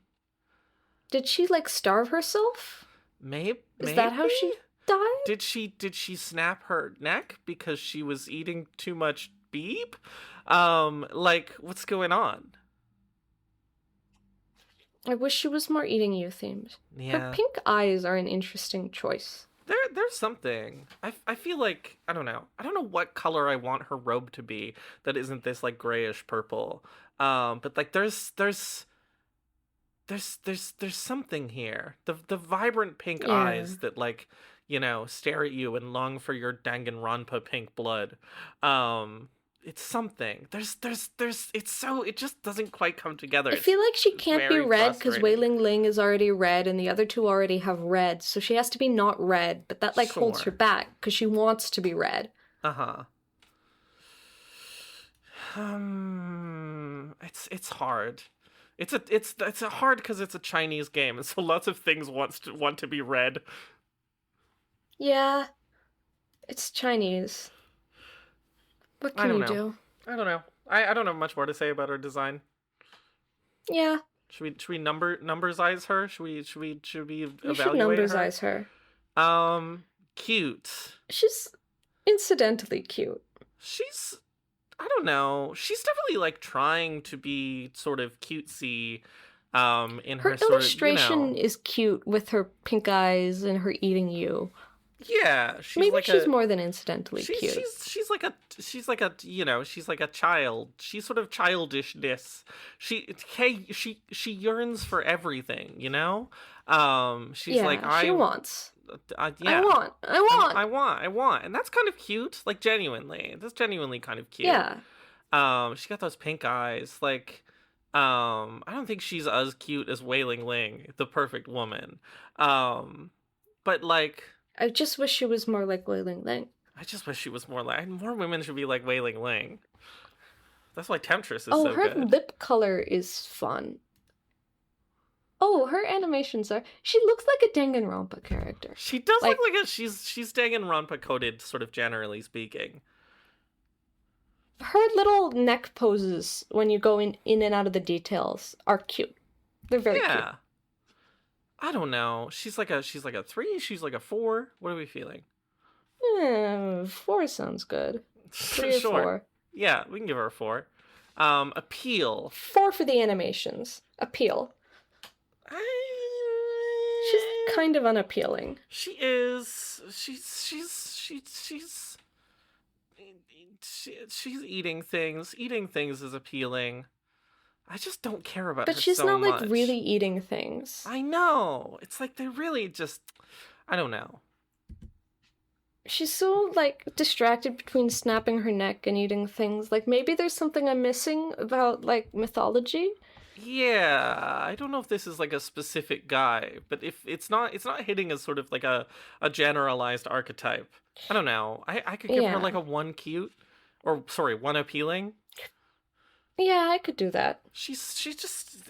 Did she like starve herself? Maybe. Is that how she... died? Did she snap her neck because she was eating too much beep? Like, what's going on? I wish she was more eating you themed. Yeah. Her pink eyes are an interesting choice. There's something. I feel like, I don't know what color I want her robe to be that isn't this like grayish purple. But like there's something here. The vibrant pink eyes that like, you know, stare at you and long for your Danganronpa pink blood. It's something. It just doesn't quite come together. I feel like she can't be red because Wei frustrating. Ling Ling is already red and the other two already have red, so she has to be not red, but that like holds her Sure. back because she wants to be red. Uh-huh. It's hard. It's a hard because it's a Chinese game, and so lots of things want to be red. Yeah, it's Chinese. What can you do? I don't know. I don't have much more to say about her design. Yeah, Should we numbersize her? Should we we evaluate should numbersize her. Cute. She's incidentally cute. She's, I don't know. She's definitely like trying to be sort of cutesy. In Her her sort of, illustration is cute with her pink eyes and her eating you. Yeah, Maybe she's more than incidentally cute. She's like a you know, she's like a child. She's sort of childishness. She yearns for everything, you know. She's like she wants. yeah. I want. And that's kind of cute, like genuinely. That's genuinely kind of cute. Yeah. She got those pink eyes. Like, I don't think she's as cute as Wei Ling Ling, the perfect woman. But like, I just wish she was more like Wei Ling Ling. I just wish she was more women should be like Wei Ling Ling. That's why Temptress is Oh, so her good. lip color is fun. Oh, her animations are... She looks like a Danganronpa character. She does look like she's Danganronpa coded, sort of generally speaking. Her little neck poses when you go in and out of the details are cute. They're very cute. I don't know. She's like a 3, she's like a 4. What are we feeling? 4 sounds good. 3 or Sure. 4. Yeah, we can give her a 4. Appeal. 4 for the animations. Appeal. She's kind of unappealing. She is. She's eating things. Eating things is appealing. I just don't care about her so much. But she's not, like, really eating things. I know. It's like they're really just... I don't know. She's so, like, distracted between snapping her neck and eating things. Like, maybe there's something I'm missing about, like, mythology? Yeah, I don't know if this is, like, a specific guy, but if it's not hitting as sort of, like, a generalized archetype. I don't know. I could give her, like, a 1 cute. Or, sorry, 1 appealing. Yeah, I could do that. She's just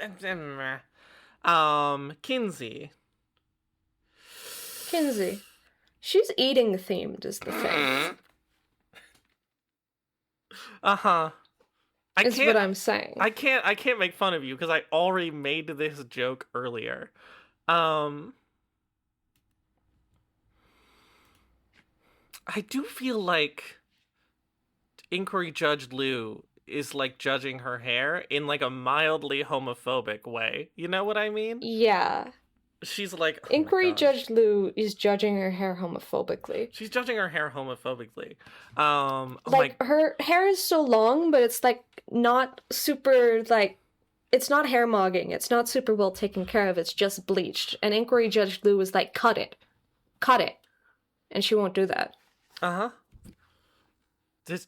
Kinsey. She's eating themed is the thing. Uh-huh. Is what I'm saying. I can't make fun of you because I already made this joke earlier. I do feel like Inquiry Judge Liu is like judging her hair in like a mildly homophobic way. You know what I mean? Yeah. She's like, oh Inquiry Judge Liu is judging her hair homophobically. She's judging her hair homophobically. Her hair is so long, but it's like not super like it's not hairmogging. It's not super well taken care of. It's just bleached. And Inquiry Judge Liu is like, cut it, and she won't do that. Uh-huh.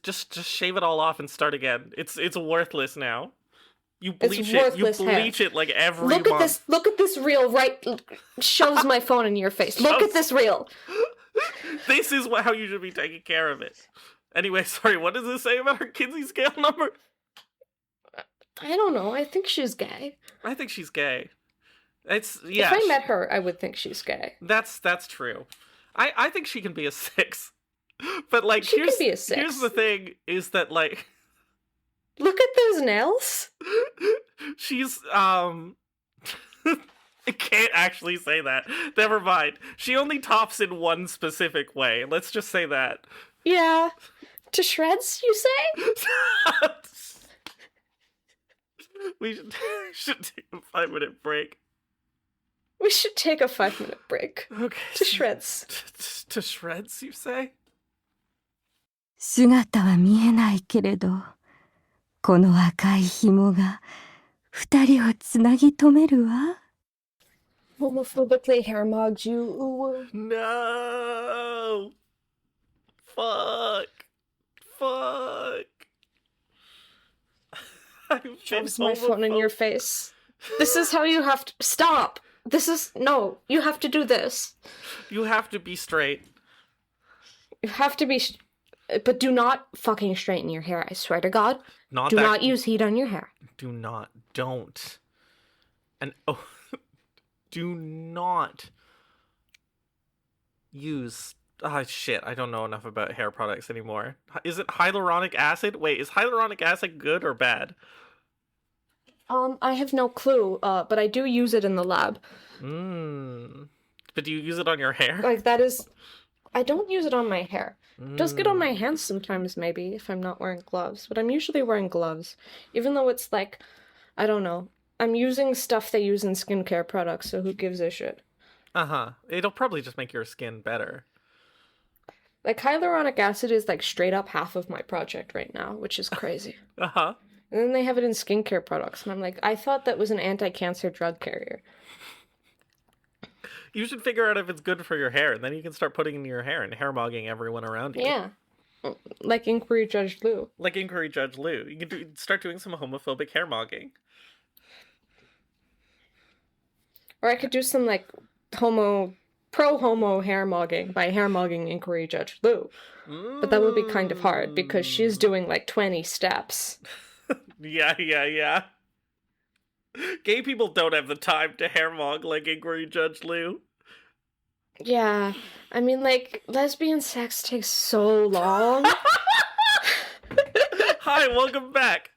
Just shave it all off and start again. It's worthless now. You bleach it like every month. Look at this reel right shoves my phone in your face. Look at this reel. This is how you should be taking care of it. Anyway, sorry, what does this say about her Kinsey scale number? I don't know. I think she's gay. I think she's gay. If I met her, I would think she's gay. That's true. I think she can be a 6. But like she can be a 6. Here's the thing is that like look at those nails. She's I can't actually say that. Never mind. She only tops in one specific way. Let's just say that. Yeah. To shreds, you say? We should take a 5-minute break. We should take a 5-minute break. Okay. To shreds. To shreds, you say? 姿は見えないけれど、この赤い紐が二人をつなぎ止めるわ。Homophobically hairmogged you. No! Fuck. Shoves my phone in your face. This is how you have to... Stop! No, you have to do this. You have to be straight. You have to be... But do not fucking straighten your hair, I swear to God. Do not use heat on your hair. Don't. And do not use... Ah, shit, I don't know enough about hair products anymore. Is it hyaluronic acid? Wait, is hyaluronic acid good or bad? I have no clue, but I do use it in the lab. But do you use it on your hair? Like, that is... I don't use it on my hair. It does get on my hands sometimes, maybe, if I'm not wearing gloves. But I'm usually wearing gloves. Even though it's like, I don't know. I'm using stuff they use in skincare products, so who gives a shit? Uh-huh. It'll probably just make your skin better. Like, hyaluronic acid is, like, straight up half of my project right now, which is crazy. Uh-huh. And then they have it in skincare products, and I'm like, I thought that was an anti-cancer drug carrier. You should figure out if it's good for your hair, and then you can start putting it in your hair and hairmogging everyone around you. Yeah. Like Inquiry Judge Lou. You can start doing some homophobic hairmogging. Or I could do some, like, pro-homo hairmogging by hairmogging Inquiry Judge Lou. But that would be kind of hard, because she's doing, like, 20 steps. Yeah. Gay people don't have the time to hairmog like Inquiry Judge Lou. Yeah. I mean, like, lesbian sex takes so long. Hi, welcome back.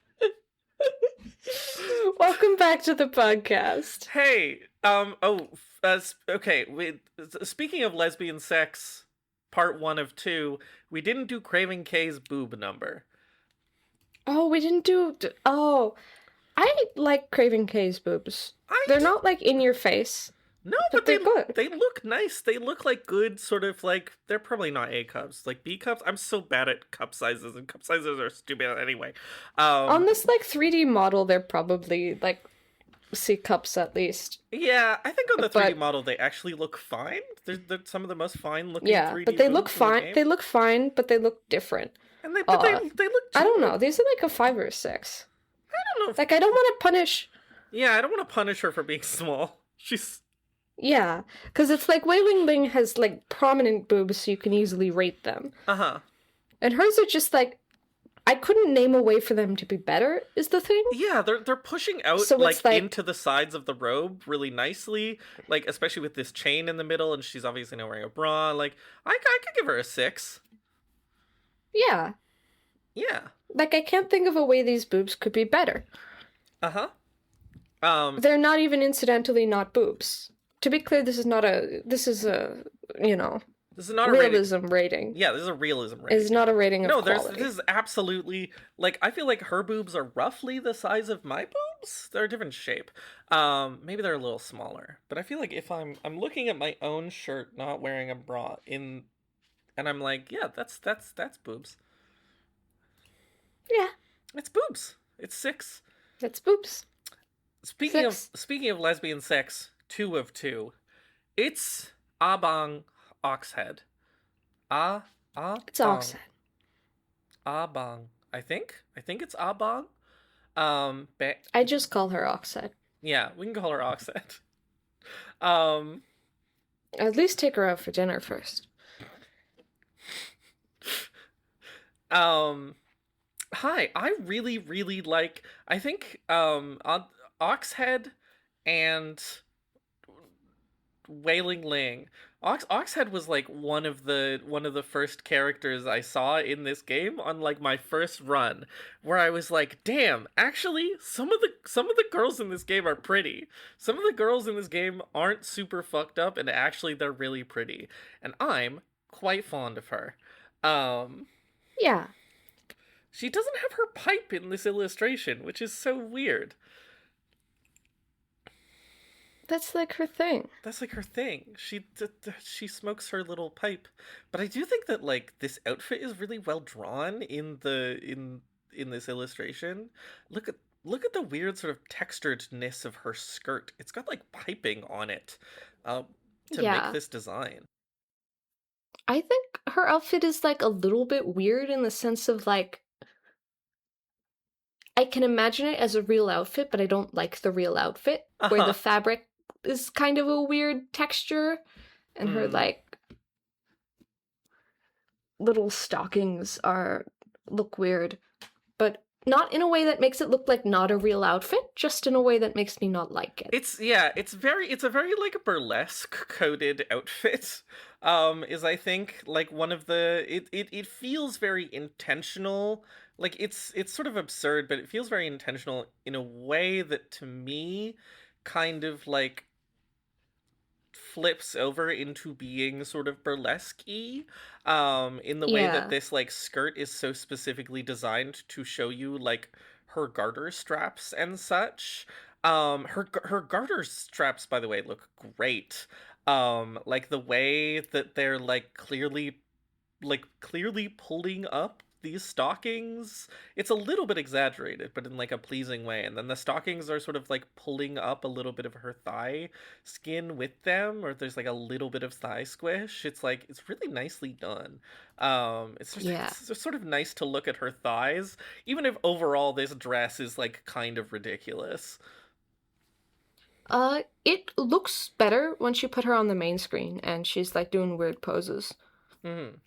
Welcome back to the podcast. Hey, okay, speaking of lesbian sex, part 1 of 2, we didn't do Craven K's boob number. Oh, we didn't do... Oh, I like Craven K's boobs. They're not, like, in your face. No, but they're good. They look nice. They look like good, sort of, like, they're probably not A cups. Like, B cups? I'm so bad at cup sizes, and cup sizes are stupid anyway. On this, like, 3D model, they're probably, like, C cups at least. Yeah, I think on the 3D model, they actually look fine. They're some of the most fine-looking 3D Yeah, but they look fine. They look fine, but they look different. And they look... I don't know. These are, like, a 5 or a 6. I don't know. Like, I don't want to punish... Yeah, I don't want to punish her for being small. She's... Yeah, because it's like Wei Ling Ling has, like, prominent boobs so you can easily rate them. Uh-huh. And hers are just, like, I couldn't name a way for them to be better, is the thing. Yeah, they're pushing out, so like, into the sides of the robe really nicely, like, especially with this chain in the middle, and she's obviously not wearing a bra. Like, I could give her a 6. Yeah. Yeah. Like, I can't think of a way these boobs could be better. Uh-huh. They're not even incidentally not boobs. To be clear, this is a, you know, this is not realism rating. Yeah, this is a realism rating. It's not a rating of quality. This is absolutely, like, I feel like her boobs are roughly the size of my boobs. They're a different shape. Maybe they're a little smaller. But I feel like if I'm looking at my own shirt, not wearing a bra, and I'm like, yeah, that's boobs. Yeah. It's boobs. It's 6. It's boobs. Speaking of lesbian sex, 2 of 2. It's Abang Oxhead. It's Oxhead. Abang. I think it's Abang. I just call her Oxhead. Yeah, we can call her Oxhead. At least take her out for dinner first. Hi, I really, really like, I think, Oxhead and Wei Ling Ling Oxhead was like one of the first characters I saw in this game on like my first run, where I was like, damn, actually some of the girls in this game are pretty. Some of the girls in this game aren't super fucked up, and actually they're really pretty. And I'm quite fond of her. Um Yeah. she doesn't have her pipe in this illustration, which is so weird. That's like her thing. That's like her thing. She smokes her little pipe, but I do think that like this outfit is really well drawn in this illustration. Look at the weird sort of texturedness of her skirt. It's got like piping on it, to make this design. I think her outfit is like a little bit weird in the sense of like, I can imagine it as a real outfit, but I don't like the real outfit where the fabric is kind of a weird texture, and her like little stockings look weird, but not in a way that makes it look like not a real outfit, just in a way that makes me not like it. It's a very like burlesque coded outfit. Is I think like one of the it feels very intentional. Like it's sort of absurd, but it feels very intentional in a way that to me kind of like flips over into being sort of burlesque-y, in the way that this like skirt is so specifically designed to show you like her garter straps and such. Her garter straps, by the way, look great. Like the way that they're like clearly pulling up these stockings, it's a little bit exaggerated, but in like a pleasing way. And then the stockings are sort of like pulling up a little bit of her thigh skin with them, or there's like a little bit of thigh squish. It's like, it's really nicely done. It's just sort of nice to look at her thighs, even if overall this dress is like kind of ridiculous. It looks better once you put her on the main screen and she's like doing weird poses. Mm-hmm.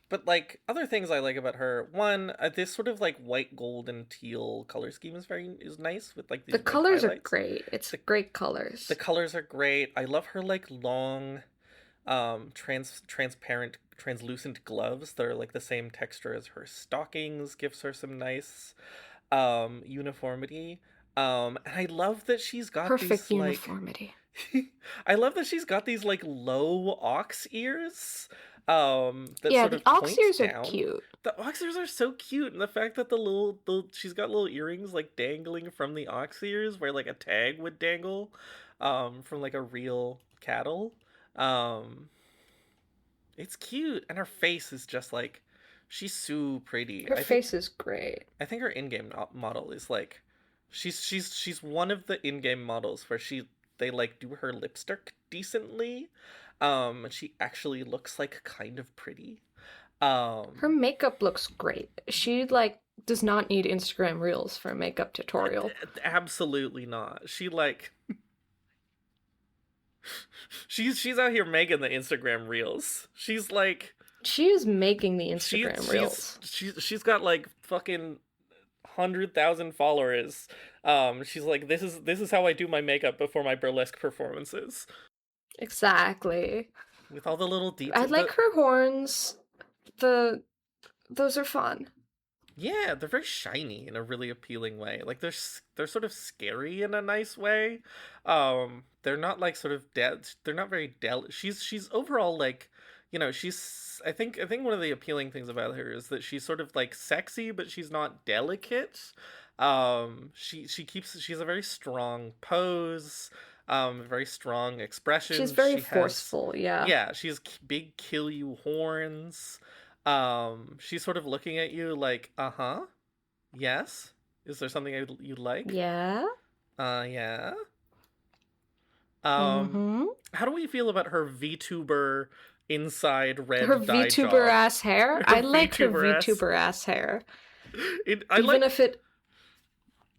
But like other things I like about her, one, this sort of like white, gold, and teal color scheme is nice with like these the colors highlights. Are great. It's great colors. The colors are great. I love her like long, transparent, translucent gloves that are like the same texture as her stockings. Gives her some nice, uniformity. And I love that she's got perfect these, uniformity. I love that she's got these like low ox ears. That yeah, sort the of ox ears down. Are cute. The ox ears are so cute, and the fact that she's got little earrings like dangling from the ox ears, where like a tag would dangle, from like a real cattle. It's cute, and her face is just like, she's so pretty. Her face is great. I think her in-game model is like, she's one of the in-game models where they like do her lipstick decently. She actually looks like kind of pretty. Her makeup looks great. She like does not need Instagram Reels for a makeup tutorial. Absolutely not. She like she's out here making the Instagram Reels. She's like, she is making the Instagram Reels. She's got like fucking 100,000 followers. She's like, this is how I do my makeup before my burlesque performances. Exactly. With all the little details. I like her horns. Those are fun. Yeah, they're very shiny in a really appealing way. Like they're sort of scary in a nice way. They're not like sort of they're not very she's overall like, you know, I think one of the appealing things about her is that she's sort of like sexy, but she's not delicate. She's a very strong pose. Very strong expression. She's very forceful, yeah. Yeah, she has big kill you horns. She's sort of looking at you like, yes? Is there something you'd like? Yeah. Yeah. How do we feel about her VTuber inside red her dye VTuber job? Ass hair? I like her VTuber ass hair.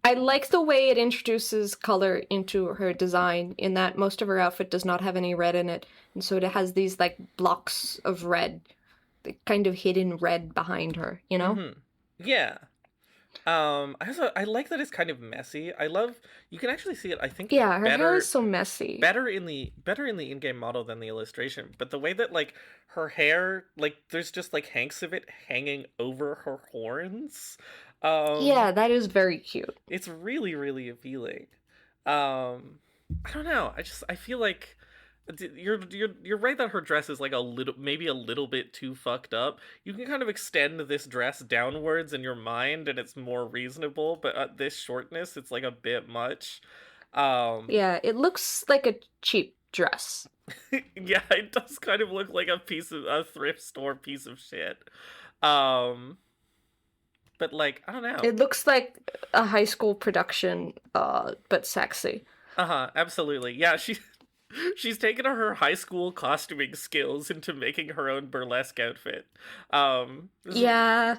I like the way it introduces color into her design, in that most of her outfit does not have any red in it, and so it has these like blocks of red, the kind of hidden red behind her, you know? Mm-hmm. Yeah. I like that it's kind of messy. You can actually see it, I think, Yeah, her hair better is so messy. better in the in-game model than the illustration. But the way that like her hair, like there's just like hanks of it hanging over her horns. Yeah, that is very cute. It's really, really appealing. I don't know. I feel like you're right that her dress is like maybe a little bit too fucked up. You can kind of extend this dress downwards in your mind and it's more reasonable, but at this shortness it's like a bit much. Yeah, it looks like a cheap dress. Yeah, it does kind of look like a thrift store piece of shit. But like, I don't know. It looks like a high school production, but sexy. Absolutely. Yeah, she's taken her high school costuming skills into making her own burlesque outfit. Yeah.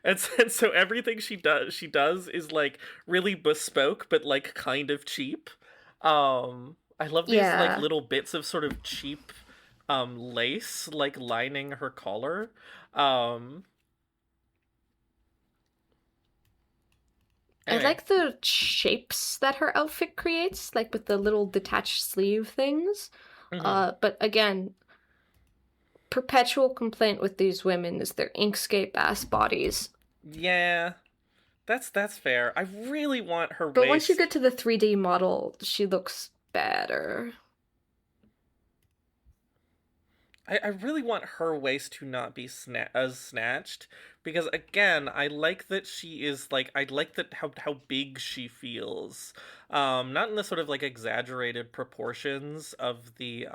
And so everything she does is like really bespoke, but like kind of cheap. I love these like little bits of sort of cheap lace like lining her collar. I like the shapes that her outfit creates, like with the little detached sleeve things. But again, perpetual complaint with these women is their Inkscape ass bodies. Yeah, that's fair. I really want her But waist... once you get to the 3D model, she looks better. I really want her waist to not be as snatched, because again, I like that she is like, I like that how big she feels, not in the sort of like exaggerated proportions of the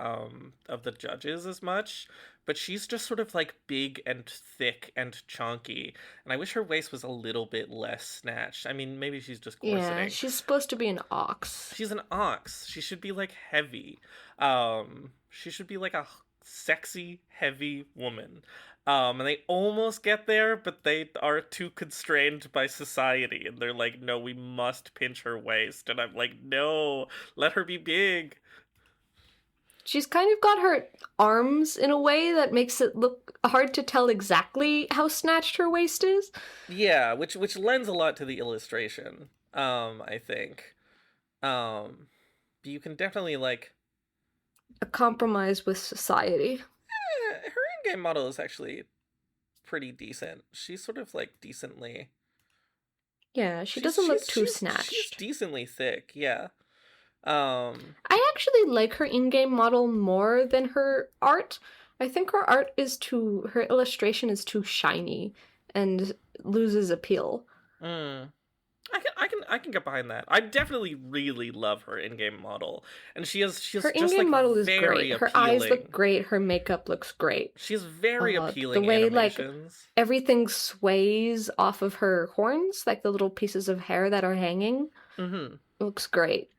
judges as much, but she's just sort of like big and thick and chunky, and I wish her waist was a little bit less snatched. I mean, maybe she's just corseting. Yeah, she's supposed to be an ox. She's an ox. She should be like heavy. She should be like a sexy, heavy woman. And they almost get there, but they are too constrained by society, and they're like, no, we must pinch her waist. And I'm like, no, let her be big. She's kind of got her arms in a way that makes it look hard to tell exactly how snatched her waist is. Yeah, which lends a lot to the illustration, I think. But you can definitely like... A compromise with society. Her in-game model is actually pretty decent. She's sort of like decently... Yeah, she doesn't look too snatched. She's decently thick, yeah. I actually like her in-game model more than her art. I think her illustration is too shiny and loses appeal. I can get behind that. I definitely really love her in-game model, and she has her just in-game like model is very great. Her appealing. eyes look great. Her makeup looks great. She has very appealing the way animations. Like everything sways off of her horns, like the little pieces of hair that are hanging. Looks great.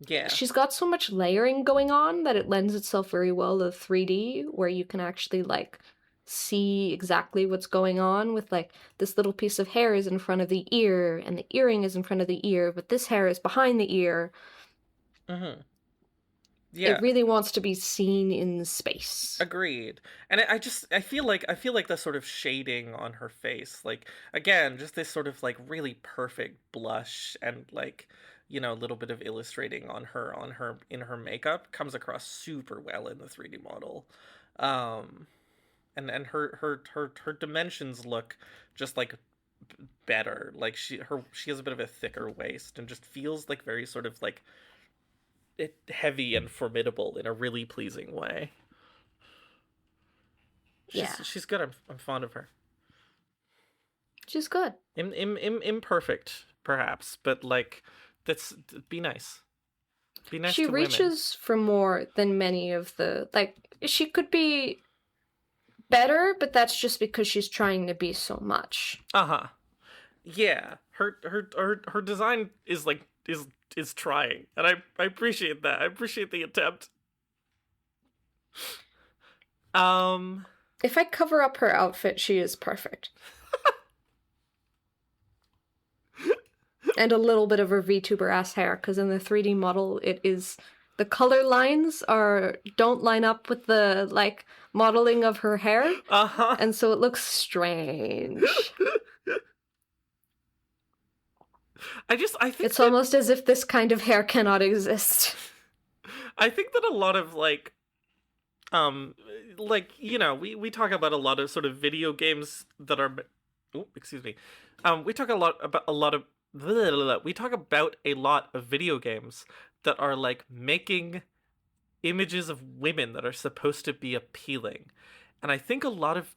Yeah, she's got so much layering going on that it lends itself very well to 3D, where you can actually like see exactly what's going on with like this little piece of hair is in front of the ear and the earring is in front of the ear, but this hair is behind the ear. Yeah, it really wants to be seen in space. Agreed. And I feel like the sort of shading on her face, like again, just this sort of like really perfect blush and like, you know, a little bit of illustrating on her in her makeup comes across super well in the 3D model. And her dimensions look just like better. Like she has a bit of a thicker waist and just feels like very sort of like heavy and formidable in a really pleasing way. She's good. I'm fond of her. She's good. Imperfect, perhaps, but like be nice. Be nice. She to reaches for more than many of the like. She could be better, but that's just because she's trying to be so much. Yeah. Her design is like is trying, and I appreciate that. I appreciate the attempt. If I cover up her outfit, she is perfect. And a little bit of her VTuber ass hair, because in the 3D model it is the color lines don't line up with the like modeling of her hair. And so it looks strange. I think It's almost as if this kind of hair cannot exist. I think that a lot of like we talk about a lot of sort of video games that are excuse me. We talk about a lot of video games that are like making images of women that are supposed to be appealing. And I think a lot of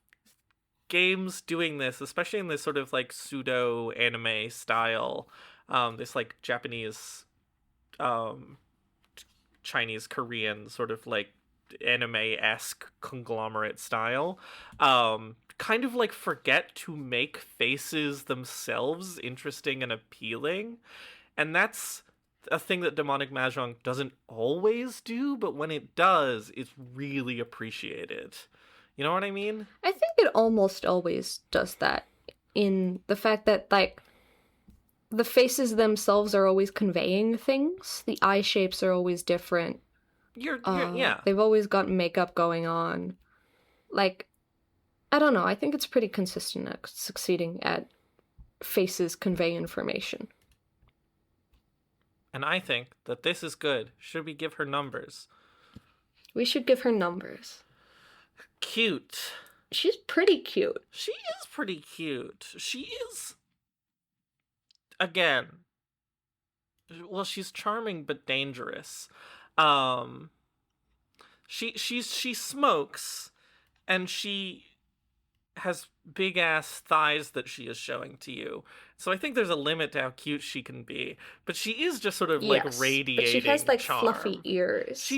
games doing this, especially in this sort of like pseudo anime style, this like Japanese, Chinese, Korean sort of like anime-esque conglomerate style, kind of like forget to make faces themselves interesting and appealing. And that's a thing that demonic mahjong doesn't always do, but when it does, it's really appreciated. You know what I mean? I think it almost always does that, in the fact that, like, the faces themselves are always conveying things. The eye shapes are always different. Yeah. They've always got makeup going on. Like, I don't know. I think it's pretty consistent at succeeding at faces convey information. And I think that this is good. Should we give her numbers? We should give her numbers. Cute. She's pretty cute. She is pretty cute. She is... Again. Well, she's charming but dangerous. She smokes, and she has big ass thighs that she is showing to you. So I think there's a limit to how cute she can be. But she is just sort of like radiating but she has like charm. fluffy ears.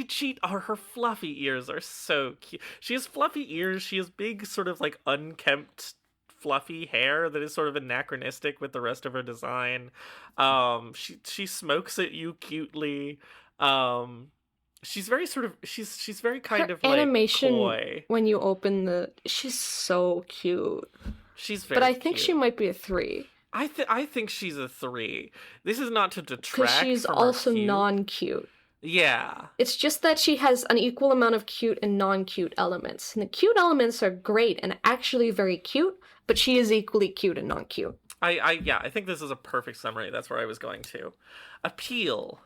Her fluffy ears are so cute. She has fluffy ears. She has big sort of like unkempt fluffy hair that is sort of anachronistic with the rest of her design. She smokes at you cutely. She's very sort of she's very kind of like animation coy. When you open she's so cute. She's very But I think cute. she might be a 3. I think she's a 3. This is not to detract because she's from also her cute. non-cute. Yeah. It's just that she has an equal amount of cute and non-cute elements. And the cute elements are great and actually very cute, but she is equally cute and non-cute. I think this is a perfect summary. That's where I was going to. Appeal.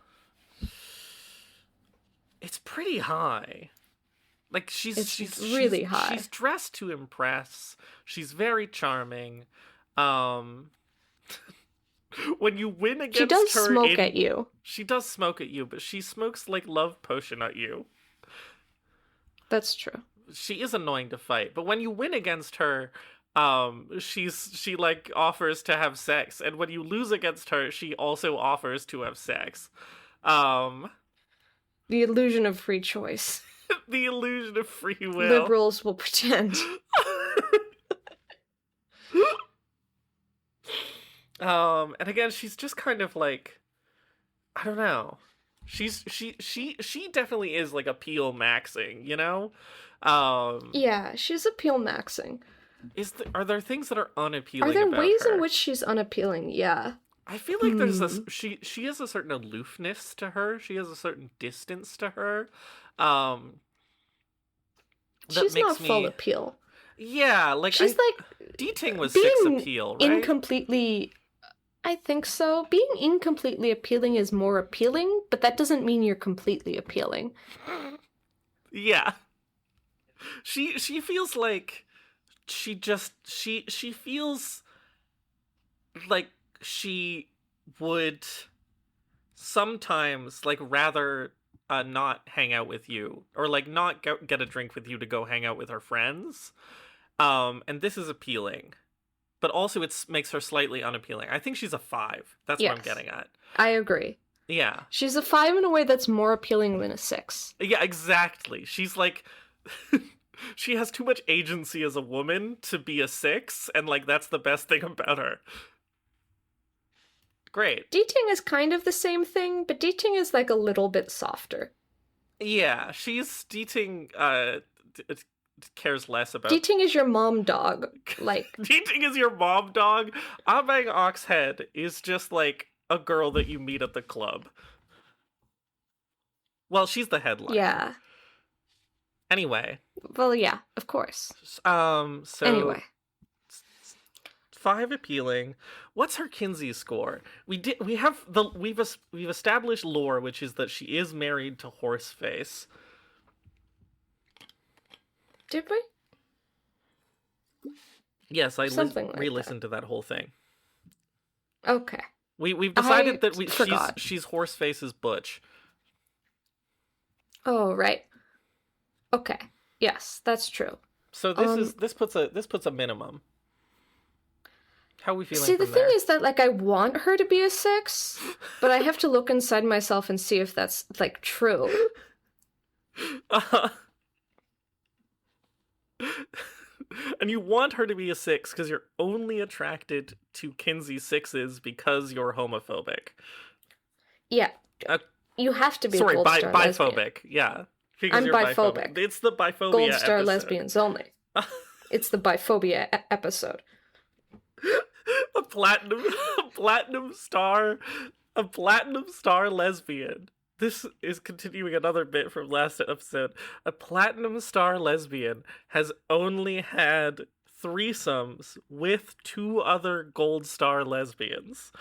It's pretty high. Like she's really high. She's dressed to impress. She's very charming. When you win against her, she does smoke at you. She does smoke at you, but she smokes like love potion at you. That's true. She is annoying to fight, but when you win against her, she like offers to have sex, and when you lose against her, she also offers to have sex. The illusion of free choice. The illusion of free will. Liberals will pretend. And again, she's just kind of like, I don't know. She definitely is like appeal maxing, you know? Yeah, she's appeal maxing. Are there things that are unappealing Are there about ways her? in which she's unappealing? Yeah. I feel like there's she has a certain aloofness to her. She has a certain distance to her. She's not full appeal. Yeah, like she's like Dating was being 6 appeal, right? Incompletely. I think so. Being incompletely appealing is more appealing, but that doesn't mean you're completely appealing. Yeah. She feels like she feels like she would sometimes like rather not hang out with you, or like not get a drink with you to go hang out with her friends. And this is appealing, but also it makes her slightly unappealing. I think she's a 5. That's what I'm getting at. I agree. Yeah. She's a 5 in a way that's more appealing than a 6. Yeah, exactly. She's like she has too much agency as a woman to be a 6, and like that's the best thing about her. Great. Dating is kind of the same thing, but dating is like a little bit softer. Yeah, dating cares less about... Dating is your mom dog. Like Dating is your mom dog? Abang Oxhead is just like a girl that you meet at the club. Well, she's the headline. Yeah. Anyway. Well, yeah, of course. So... Anyway. 5 appealing. What's her Kinsey score? We've established lore, which is that she is married to Horseface. Did we? Yes, I Something like re-listened to that whole thing. Okay. We've decided that forgot. she's Horseface's butch. Oh, right. Okay. Yes, that's true. So this puts a minimum. How are we feeling? See, the from thing there? is that, like, I want her to be a 6, but I have to look inside myself and see if that's, like, true. And you want her to be a 6 because you're only attracted to Kinsey 6s because you're homophobic. Yeah. You have to be a Gold Star lesbian. Biphobic. Yeah. Because I'm you're biphobic. It's the biphobia Gold Star episode. lesbians only. It's the biphobia episode. a platinum star lesbian. This is continuing another bit from last episode. A platinum star lesbian has only had threesomes with 2 other gold star lesbians.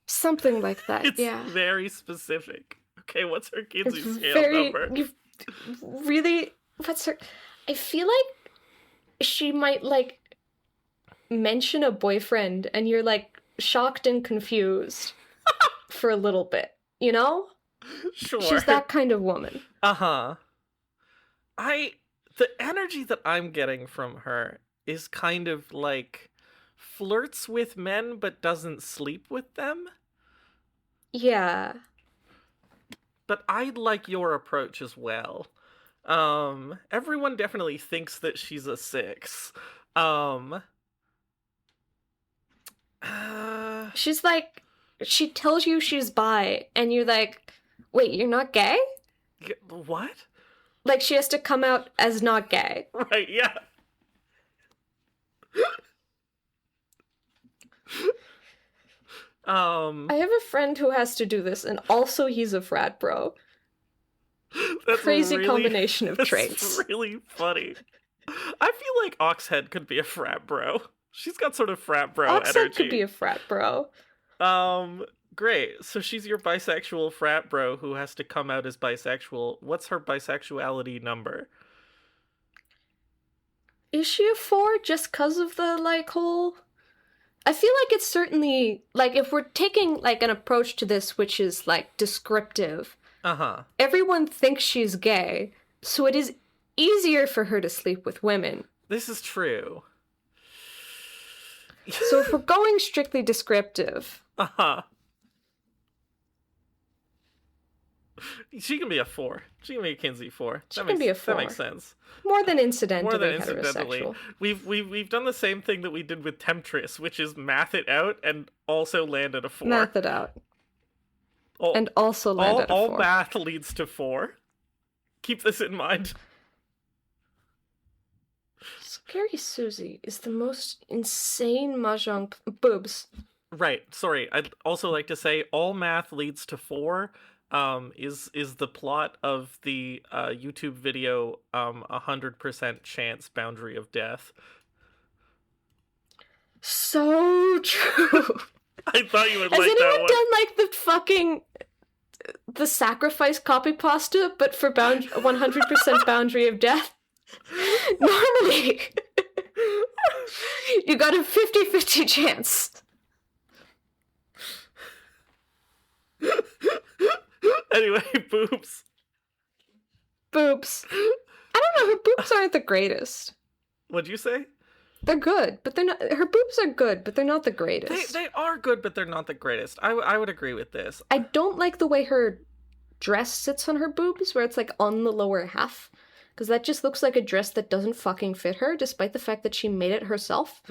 Something like that, It's yeah. very specific. Okay, what's her Kinsey It's scale number? Really, what's her... I feel like she might, like, mention a boyfriend and you're, like, shocked and confused for a little bit, you know? Sure. She's that kind of woman. Uh-huh. The energy that I'm getting from her is kind of like flirts with men but doesn't sleep with them. Yeah. But I like your approach as well. Everyone definitely thinks that she's a 6. She's like, she tells you she's bi, and you're like, wait, you're not gay? What? Like, she has to come out as not gay. Right, yeah. I have a friend who has to do this, and also he's a frat bro. That's Crazy combination of traits. That's really funny. I feel like Oxhead could be a frat bro. She's got sort of frat bro Oxhead energy. could be a frat bro. Great. So she's your bisexual frat bro who has to come out as bisexual. What's her bisexuality number? Is she a 4 just because of the, like, whole... I feel like it's certainly, like, if we're taking, like, an approach to this which is, like, descriptive, everyone thinks she's gay, so it is easier for her to sleep with women. This is true. So if we're going strictly descriptive... She can be a 4. She can be a Kinsey 4. She can be a 4. That makes sense. More than incidentally More than incidentally. heterosexual. We've done the same thing that we did with Temptress, which is math it out and also land at a 4. Math it out. And also land at a 4. All math leads to 4. Keep this in mind. Scary Susie is the most insane mahjong boobs. Right. Sorry. I'd also like to say all math leads to 4. Is the plot of the YouTube video 100% chance boundary of death. So true. I thought you would Has like that anyone one. done, like, the fucking... the sacrifice copy pasta, but for 100% boundary of death? Normally, you got a 50-50 chance. Anyway, boobs. Boobs. I don't know, her boobs aren't the greatest. What'd you say? They're good, but they're not... Her boobs are good, but they're not the greatest. They are good, but they're not the greatest. I would agree with this. I don't like the way her dress sits on her boobs, where it's, like, on the lower half. Because that just looks like a dress that doesn't fucking fit her, despite the fact that she made it herself.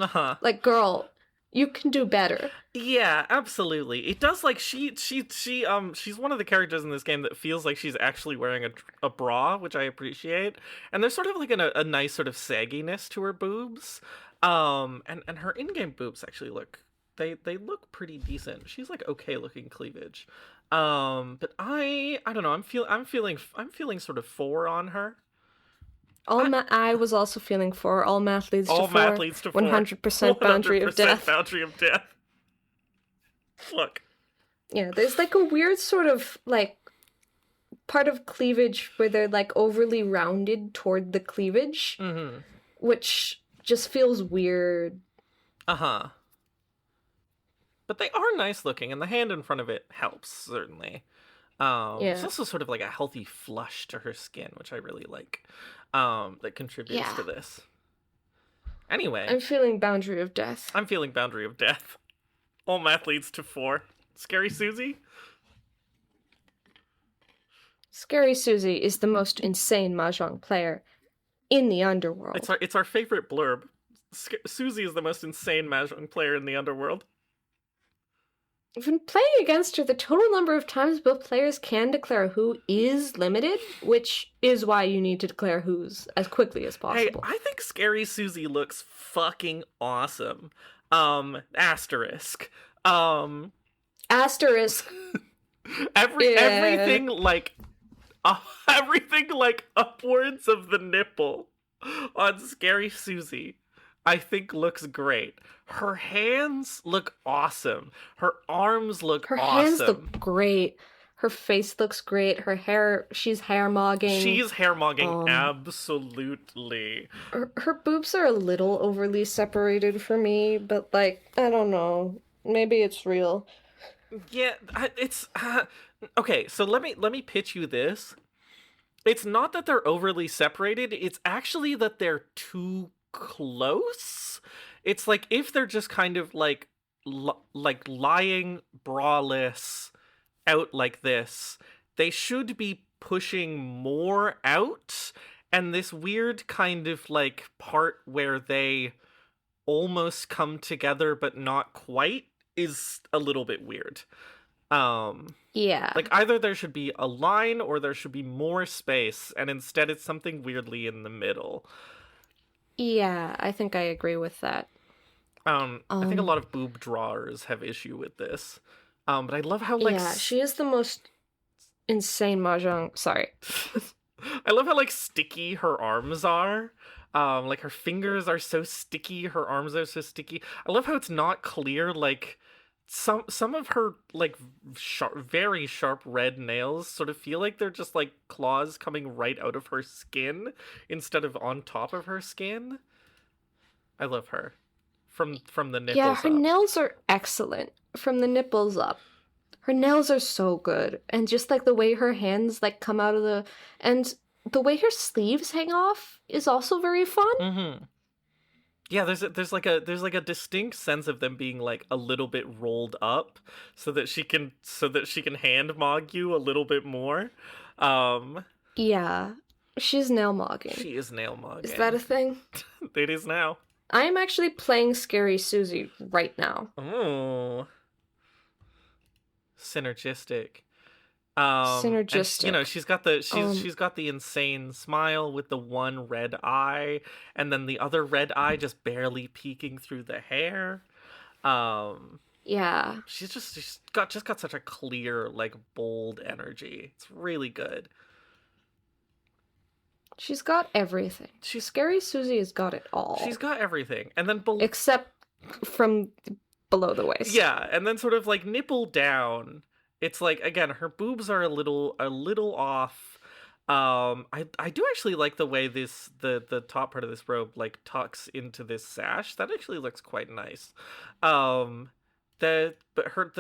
Like, girl... You can do better. Yeah, absolutely. It does, like, she's one of the characters in this game that feels like she's actually wearing a bra, which I appreciate. And there's sort of like a nice sort of sagginess to her boobs. And her in-game boobs actually look look pretty decent. She's like okay looking cleavage. But I don't know, I'm feeling sort of 4 on her. I was also feeling 4. All math leads to 4. All math leads to 4. 100% boundary of death. 100% boundary of death. Fuck. Yeah, there's like a weird sort of like part of cleavage where they're like overly rounded toward the cleavage, which just feels weird. Uh-huh. But they are nice looking, and the hand in front of it helps, certainly. It's also sort of like a healthy flush to her skin, which I really like, that contributes to this. Anyway. I'm feeling boundary of death. I'm feeling boundary of death. All math leads to 4. Scary Susie? Scary Susie is the most insane mahjong player in the underworld. It's our favorite blurb. Susie is the most insane mahjong player in the underworld. When playing against her, the total number of times both players can declare who is limited, which is why you need to declare who's as quickly as possible. Hey, I think Scary Susie looks fucking awesome. Asterisk. Asterisk. Everything like upwards of the nipple on Scary Susie, I think looks great. Her hands look awesome. Her arms look awesome. Her hands look great. Her face looks great. Her hair, she's hairmogging. She's hairmogging, absolutely. Her boobs are a little overly separated for me, but like, I don't know. Maybe it's real. Yeah, it's okay, so let me pitch you this. It's not that they're overly separated, it's actually that they're too close. It's like if they're just kind of like lying braless out like this, they should be pushing more out, and this weird kind of like part where they almost come together but not quite is a little bit weird. Yeah. Like either there should be a line or there should be more space, and instead it's something weirdly in the middle. Yeah, I think I agree with that. I think a lot of boob drawers have issue with this. But I love how like she is the most insane mahjong. Sorry. I love how like sticky her arms are. Like her fingers are so sticky, her arms are so sticky. I love how it's not clear, like some of her like very sharp red nails sort of feel like they're just like claws coming right out of her skin instead of on top of her skin. I love her. From the nipples Yeah, her up. nails are excellent. From the nipples up. Her nails are so good. And just like the way her hands like come out of the... And the way her sleeves hang off is also very fun. Mm-hmm. Yeah, there's like a distinct sense of them being like a little bit rolled up so that she can hand mog you a little bit more. Yeah. She's nail mogging. She is nail mogging. Is that a thing? It is now. I'm actually playing Scary Susie right now. Oh. Synergistic. Synergistic. And, you know, she's got the insane smile with the one red eye, and then the other red eye just barely peeking through the hair. Yeah. She's got such a clear, like, bold energy. It's really good. She's got everything. Scary Susie has got it all. She's got everything. And then except from below the waist. Yeah, and then sort of like nipple down. It's like, again, her boobs are a little off. I do actually like the way the top part of this robe like tucks into this sash. That actually looks quite nice. The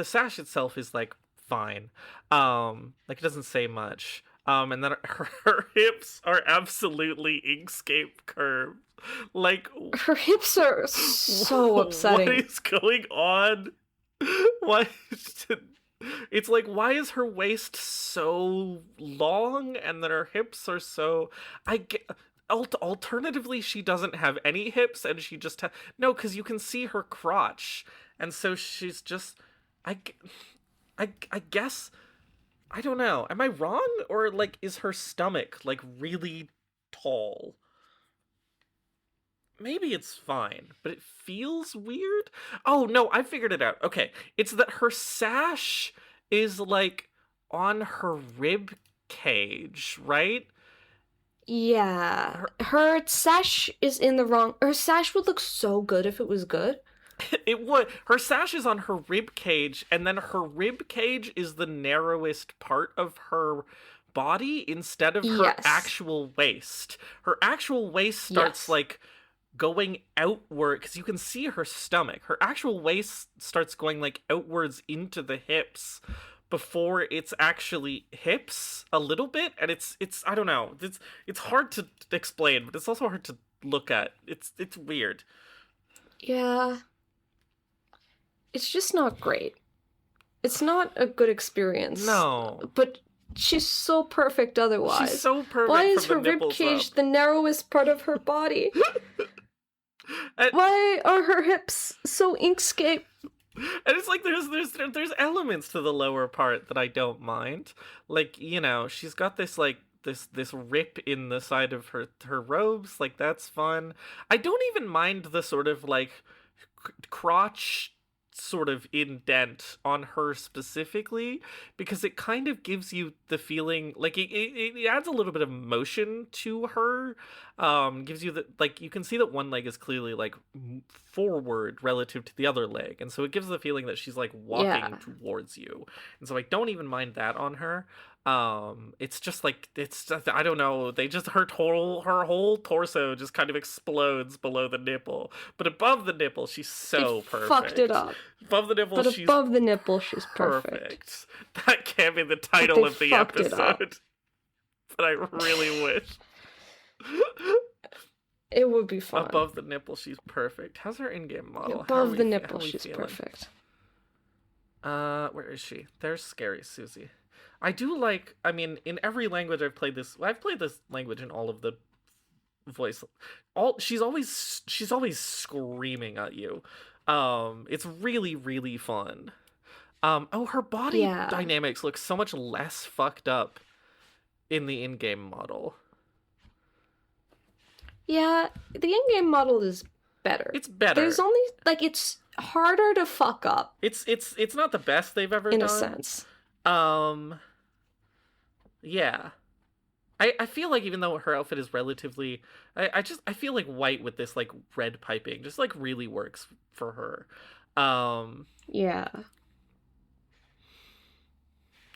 sash itself is like fine. Like it doesn't say much. And then her hips are absolutely Inkscape curved. Like her hips are so upsetting. What is going on? Why? It's like, why is her waist so long and then her hips are so... Alternatively, she doesn't have any hips and she just... No, because you can see her crotch. And so she's just... I guess... I don't know. Am I wrong? Or, like, is her stomach, like, really tall? Maybe it's fine, but it feels weird. Oh, no, I figured it out. Okay, it's that her sash is, like, on her rib cage, right? Yeah. Her sash is in the wrong... Her sash would look so good if it was good. It would. Her sash is on her rib cage, and then her rib cage is the narrowest part of her body instead of her Yes. actual waist. Her actual waist starts Yes. like going outward because you can see her stomach. Her actual waist starts going like outwards into the hips before it's actually hips a little bit, and it's I don't know. It's hard to explain, but it's also hard to look at. It's weird. Yeah. It's just not great. It's not a good experience. No. But she's so perfect otherwise. She's so perfect. Why is her from the rib nipples cage up. the narrowest part of her body? And- Why are her hips so inkscape? And it's like there's elements to the lower part that I don't mind. Like, you know, she's got this like this rip in the side of her robes, like that's fun. I don't even mind the sort of like crotch sort of indent on her specifically, because it kind of gives you the feeling like it adds a little bit of motion to her. Gives you that, like, you can see that one leg is clearly like forward relative to the other leg, and so it gives the feeling that she's like walking towards you, and so I don't even mind that on her. It's just like, it's just, I don't know, they just, her whole torso just kind of explodes below the nipple, but above the nipple she's so perfect. Fucked it up. Above the nipple, But she's above the nipple, she's perfect. That can't be the title of the fucked it up. episode. But I really wish. It would be fun. Above the nipple, she's perfect. How's her in-game model? Above the nipple, she's perfect. Where is she? There's Scary Susie. I do like, I mean, in every language I've played this language in all of the voice. She's always screaming at you. It's really, really fun. Her body dynamics look so much less fucked up in the in-game model. Yeah, the in-game model is better. It's better. There's only, like, it's harder to fuck up. It's not the best they've ever done. In a sense. Yeah. I feel like even though her outfit is relatively, I feel like white with this like red piping just like really works for her. Yeah.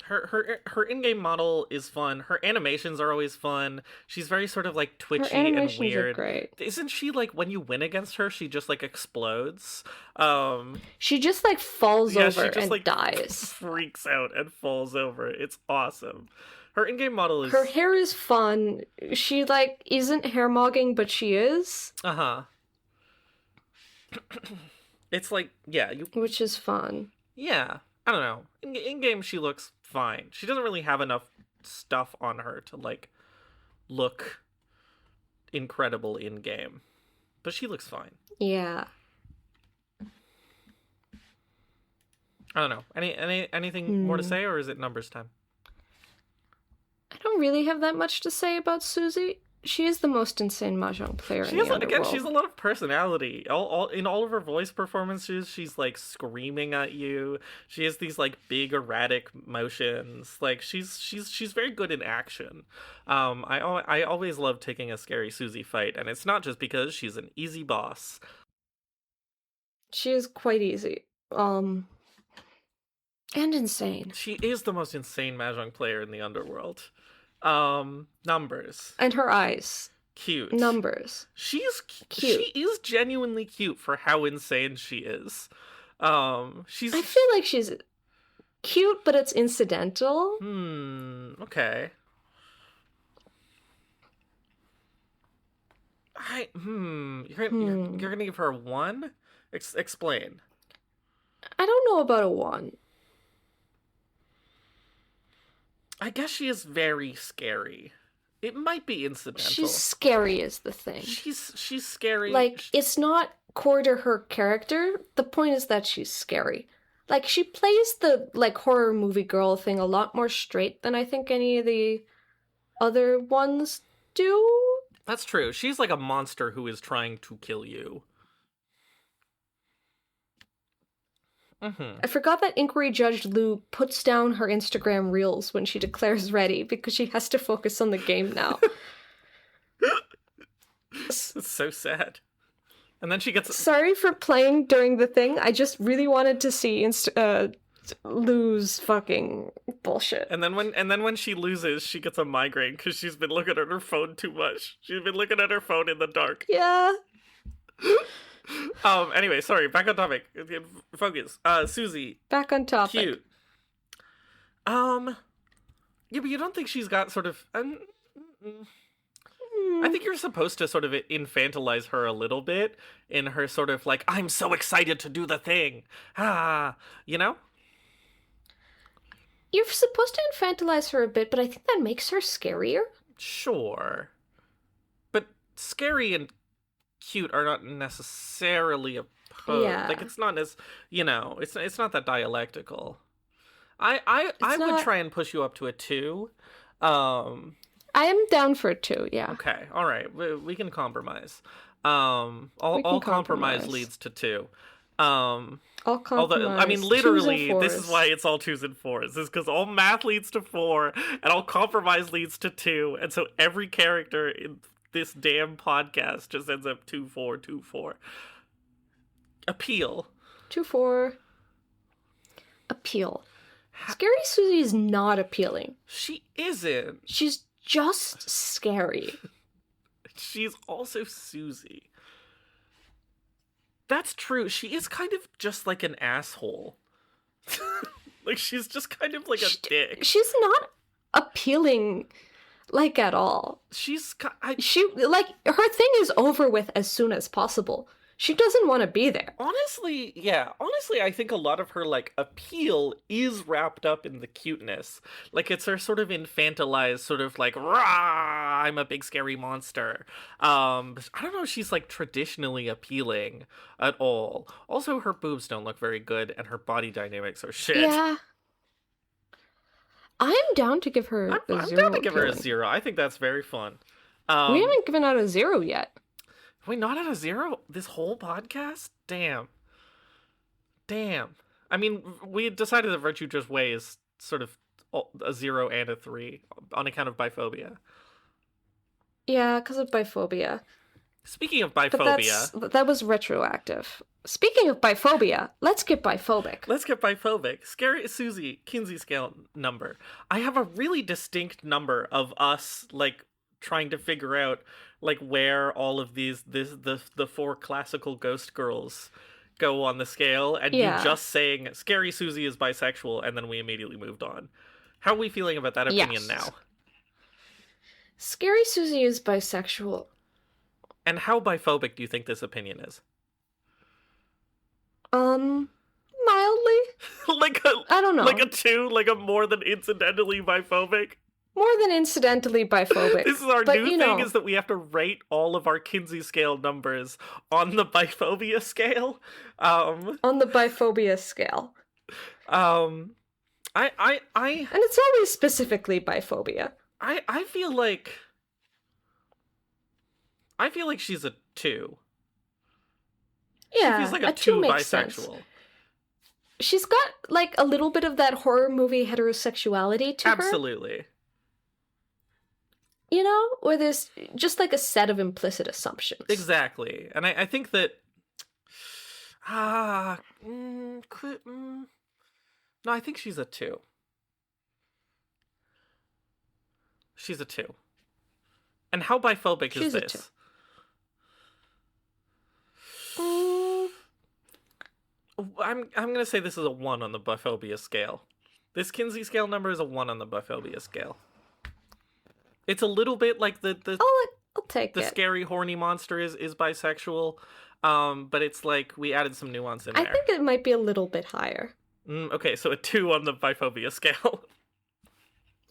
Her in-game model is fun. Her animations are always fun. She's very sort of like twitchy and weird. Are great. Isn't she like, when you win against her, she just like explodes? She just like falls over she just, and like, dies. Freaks out and falls over. It's awesome. Her in-game model is... Her hair is fun. She, like, isn't hairmogging, but she is. Uh-huh. It's like, yeah. Which is fun. Yeah. I don't know. In-game, she looks fine. She doesn't really have enough stuff on her to, like, look incredible in-game. But she looks fine. Yeah. I don't know. Anything more to say, or is it numbers time? I don't really have that much to say about Susie. She is the most insane mahjong player in the underworld. Again, she's a lot of personality. In all of her voice performances, she's like screaming at you. She has these like big erratic motions. Like she's very good in action. I always love taking a Scary Susie fight, and it's not just because she's an easy boss. She is quite easy. And insane. She is the most insane mahjong player in the underworld. Numbers. And her eyes. Cute. Numbers. She's cute. She Cute. is genuinely cute for how insane she is. She's... I feel like she's cute, but it's incidental. Okay. You're gonna give her a 1? Explain. I don't know about a 1. I guess she is very scary. It might be incidental. She's scary is the thing. She's scary. Like, it's not core to her character. The point is that she's scary. Like, she plays the, like, horror movie girl thing a lot more straight than I think any of the other ones do. That's true. She's like a monster who is trying to kill you. I forgot that Inquiry Judge Lou puts down her Instagram reels when she declares ready because she has to focus on the game now. Yes. It's so sad. And then she gets... Sorry for playing during the thing. I just really wanted to see lose fucking bullshit. And then when she loses, she gets a migraine because she's been looking at her phone too much. She's been looking at her phone in the dark. Yeah. Anyway, sorry, back on topic. Focus. Susie. Back on topic. Cute. Yeah, but you don't think she's got sort of... I think you're supposed to sort of infantilize her a little bit in her sort of like, I'm so excited to do the thing. You know? You're supposed to infantilize her a bit, but I think that makes her scarier. Sure. But scary and cute are not necessarily opposed. Yeah. Like, it's not as, it's not that dialectical. I would try and push you up to a 2. I am down for it too, yeah. Okay, all right. We can compromise. All compromise leads to 2. All compromise. Although, I mean, literally, 2s and 4s. this is why it's all 2s and 4s. Is because all math leads to 4, and all compromise leads to 2, and so every character in this damn podcast just ends up 2-4, 2-4. Appeal. 2-4. Appeal. Scary Susie is not appealing. She isn't. She's just scary. She's also Susie. That's true. She is kind of just like an asshole. Like, she's just kind of like a dick. She's not appealing, like, at all. She, like, her thing is over with as soon as possible. She doesn't want to be there. Honestly, I think a lot of her, like, appeal is wrapped up in the cuteness. Like, it's her sort of infantilized, sort of like, rah, I'm a big scary monster. I don't know if she's, like, traditionally appealing at all. Also, her boobs don't look very good, and her body dynamics are shit. Yeah. I'm down to give her a 0. I'm down to give her a 0. I think that's very fun. We haven't given out a 0 yet. Are we not at a 0 this whole podcast? Damn. I mean, we decided that Virtue Just Way is sort of a 0 and a 3 on account of biphobia. Yeah, because of biphobia. Speaking of biphobia... But that was retroactive. Speaking of biphobia, let's get biphobic. Scary Susie, Kinsey scale number. I have a really distinct number of us, like, trying to figure out, like, where all of the 4 classical ghost girls go on the scale, and you just saying Scary Susie is bisexual, and then we immediately moved on. How are we feeling about that opinion now? Scary Susie is bisexual. And how biphobic do you think this opinion is? Mildly. I don't know. Like a 2, like a more than incidentally biphobic? More than incidentally biphobic. This is our new thing, is that we have to rate all of our Kinsey scale numbers on the biphobia scale. On the biphobia scale. And it's always specifically biphobia. I feel like she's a 2. Yeah, she feels like a 2 2 makes bisexual. Sense. She's got, like, a little bit of that horror movie heterosexuality to her. Absolutely. You know, where there's just like a set of implicit assumptions. Exactly. And I think that... No, I think she's a 2. She's a 2. And how biphobic is this? I'm gonna say this is a 1 on the biphobia scale. This Kinsey scale number is a 1 on the biphobia scale. It's a little bit like the I'll take the it. scary horny monster is bisexual, but it's like we added some nuance in there. I think it might be a little bit higher. Okay, so a 2 on the biphobia scale.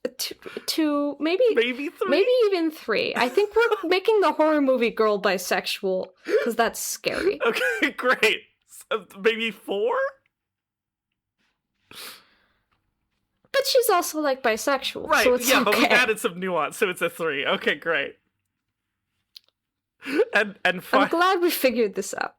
A 2, maybe 3, maybe even 3. I think we're making the horror movie girl bisexual because that's scary. Okay, great. So maybe 4. But she's also, like, bisexual, right? So it's yeah, okay. But we've added some nuance, so it's a 3. Okay, great. And I'm glad we figured this out.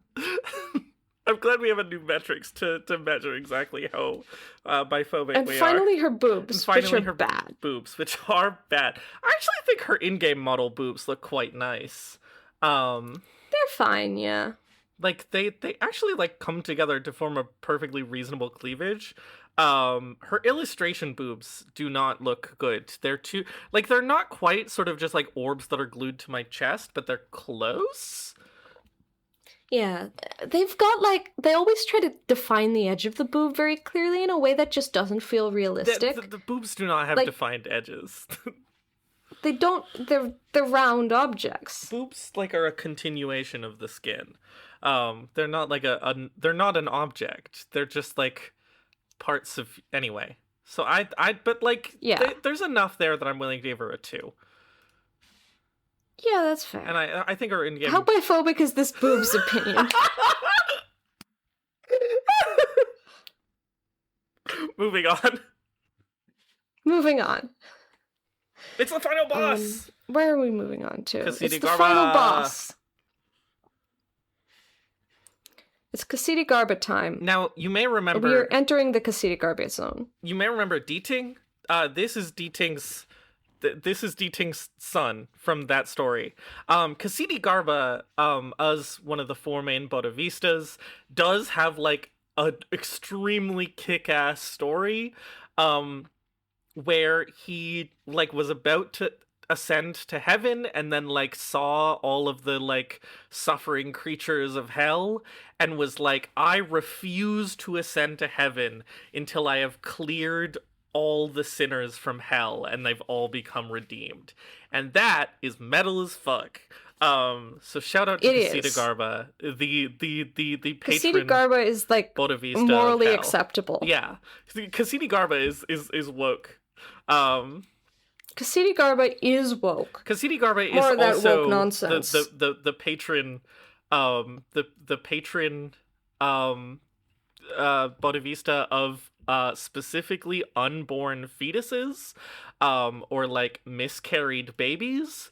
I'm glad we have a new metrics to measure exactly how biphobic and we are. Finally her boobs, which are her bad. Boobs, which are bad. I actually think her in-game model boobs look quite nice. They're fine, yeah. Like they actually like come together to form a perfectly reasonable cleavage. Her illustration boobs do not look good. They're too like they're not quite sort of just like orbs that are glued to my chest, but they're close. Yeah, they've got like they always try to define the edge of the boob very clearly in a way that just doesn't feel realistic. The boobs do not have Like- defined edges. They don't. They're round objects. Boobs like are a continuation of the skin. They're not like they're not an object. They're just like parts of anyway. So but like Yeah. there's enough there that I'm willing to give her a 2. Yeah, that's fair. And I think her in-game. How biphobic is this boob's opinion? Moving on. Moving on. It's the final boss. Where are we moving on to? It's the Ksitigarbha. final boss. It's Ksitigarbha time. Now you may We remember. are entering the Ksitigarbha zone. You may remember Deeting. This is Deeting's. This is Deeting's son from that story. Ksitigarbha, as one of the 4 main Bodhivistas, does have like an extremely kick-ass story, where he like was about to ascend to heaven and then like saw all of the like suffering creatures of hell and was like, I refuse to ascend to heaven until I have cleared all the sinners from hell and they've all become redeemed. And that is metal as fuck. So shout out to Ksitigarbha, the patron. Ksitigarbha is like Bodhivista of morally hell. acceptable. Yeah. Ksitigarbha is woke. Ksitigarbha is woke. Ksitigarbha is More of that also woke nonsense. the patron the patron Bodhivista of specifically unborn fetuses or like miscarried babies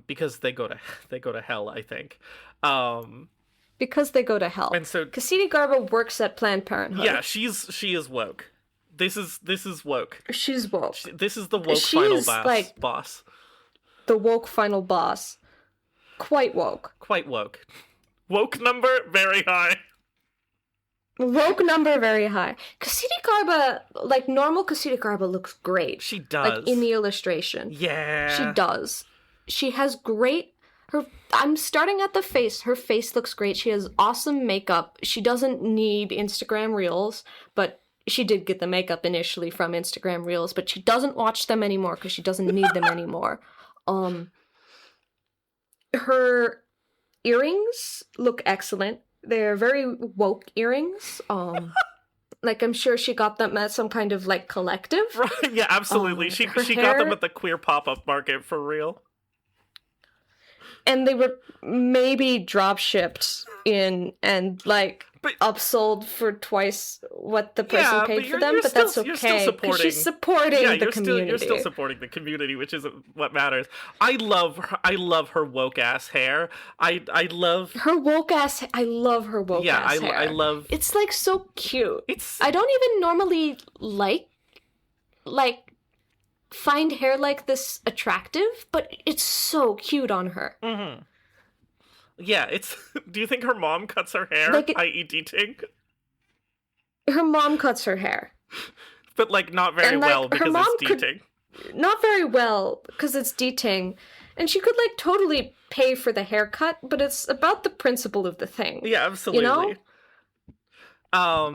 because they go to hell, I think. Because they go to hell. And so Ksitigarbha works at Planned Parenthood. yeah, she is woke. This is woke. She's woke. This is the woke She's final boss. like- boss. The woke final boss. Quite woke. Quite woke. Woke number very high. Woke number very high. Ksitigarbha, like normal Ksitigarbha looks great. She does. Like in the illustration. Yeah. She does. She has great I'm starting at the face. Her face looks great. She has awesome makeup. She doesn't need Instagram Reels, but she did get the makeup initially from Instagram Reels, but she doesn't watch them anymore because she doesn't need them anymore. Her earrings look excellent. They're very woke earrings. Like I'm sure she got them at some kind of like collective. Right, yeah, absolutely. She her got them hair- at the queer pop-up market for real. And they were maybe drop shipped in and like But- upsold for twice what the person Yeah, paid but for you're- them, you're but still- that's okay. you're still 'cause supporting- she's supporting Yeah, the community. you're still supporting the community, which is what matters. I love her woke ass hair. I love Her woke ass. I love her woke yeah, ass hair. I love It's like so cute. it's I don't even normally like find hair like this attractive, but it's so cute on her. mhm. Yeah, it's do you think her mom cuts her hair, Like it- i.e. Deeting? Her mom cuts her hair. But like not very And, like, well her because mom it's could- Deeting. Not very well, because it's Deeting. And she could, like, totally pay for the haircut, but it's about the principle of the thing. Yeah, absolutely. You know?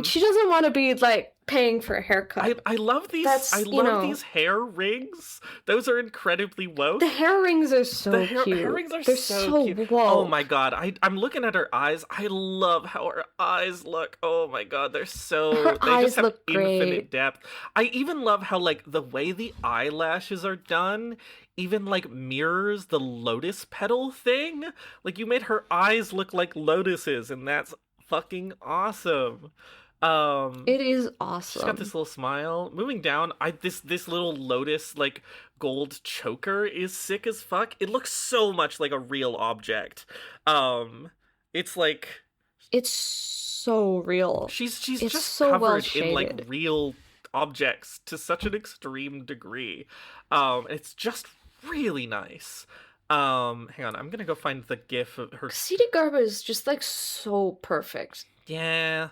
She doesn't want to be, like, paying for a haircut. I love these That's, I you love know- these hair rings. Those are incredibly woke. The hair rings are so The hair cute. rings are They're so cute. woke. Oh my god, I'm looking at her eyes. I love how her eyes look. Oh my god, Her they just eyes have look infinite great. depth. I even love how like the way the eyelashes are done even like mirrors the lotus petal thing. Like you made her eyes look like lotuses, and that's fucking awesome. It is awesome. She's got this little smile. Moving down, this little lotus like gold choker is sick as fuck. It looks so much like a real object. It's like It's so real. she's It's just so well covered in like shaded. real objects to such an extreme degree. It's just really nice. Hang on, I'm gonna go find the gif of her. Ksitigarbha is just like so perfect. Yeah.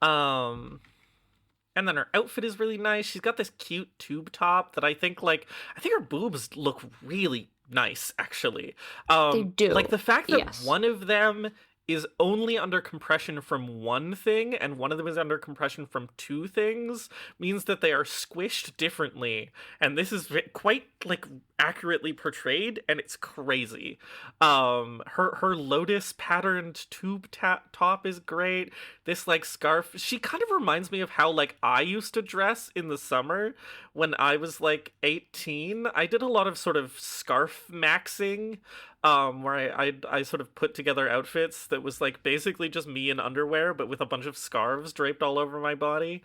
And then her outfit is really nice. She's got this cute tube top that I think her boobs look really nice, actually. They do. Like the fact that Yes. one of them is only under compression from one thing and one of them is under compression from two things means that they are squished differently, and this is quite like accurately portrayed, and it's crazy. Her lotus patterned tube top is great. This like scarf, she kind of reminds me of how like I used to dress in the summer when I was like 18. I did a lot of sort of scarf maxing, where I sort of put together outfits that was like basically just me in underwear, but with a bunch of scarves draped all over my body.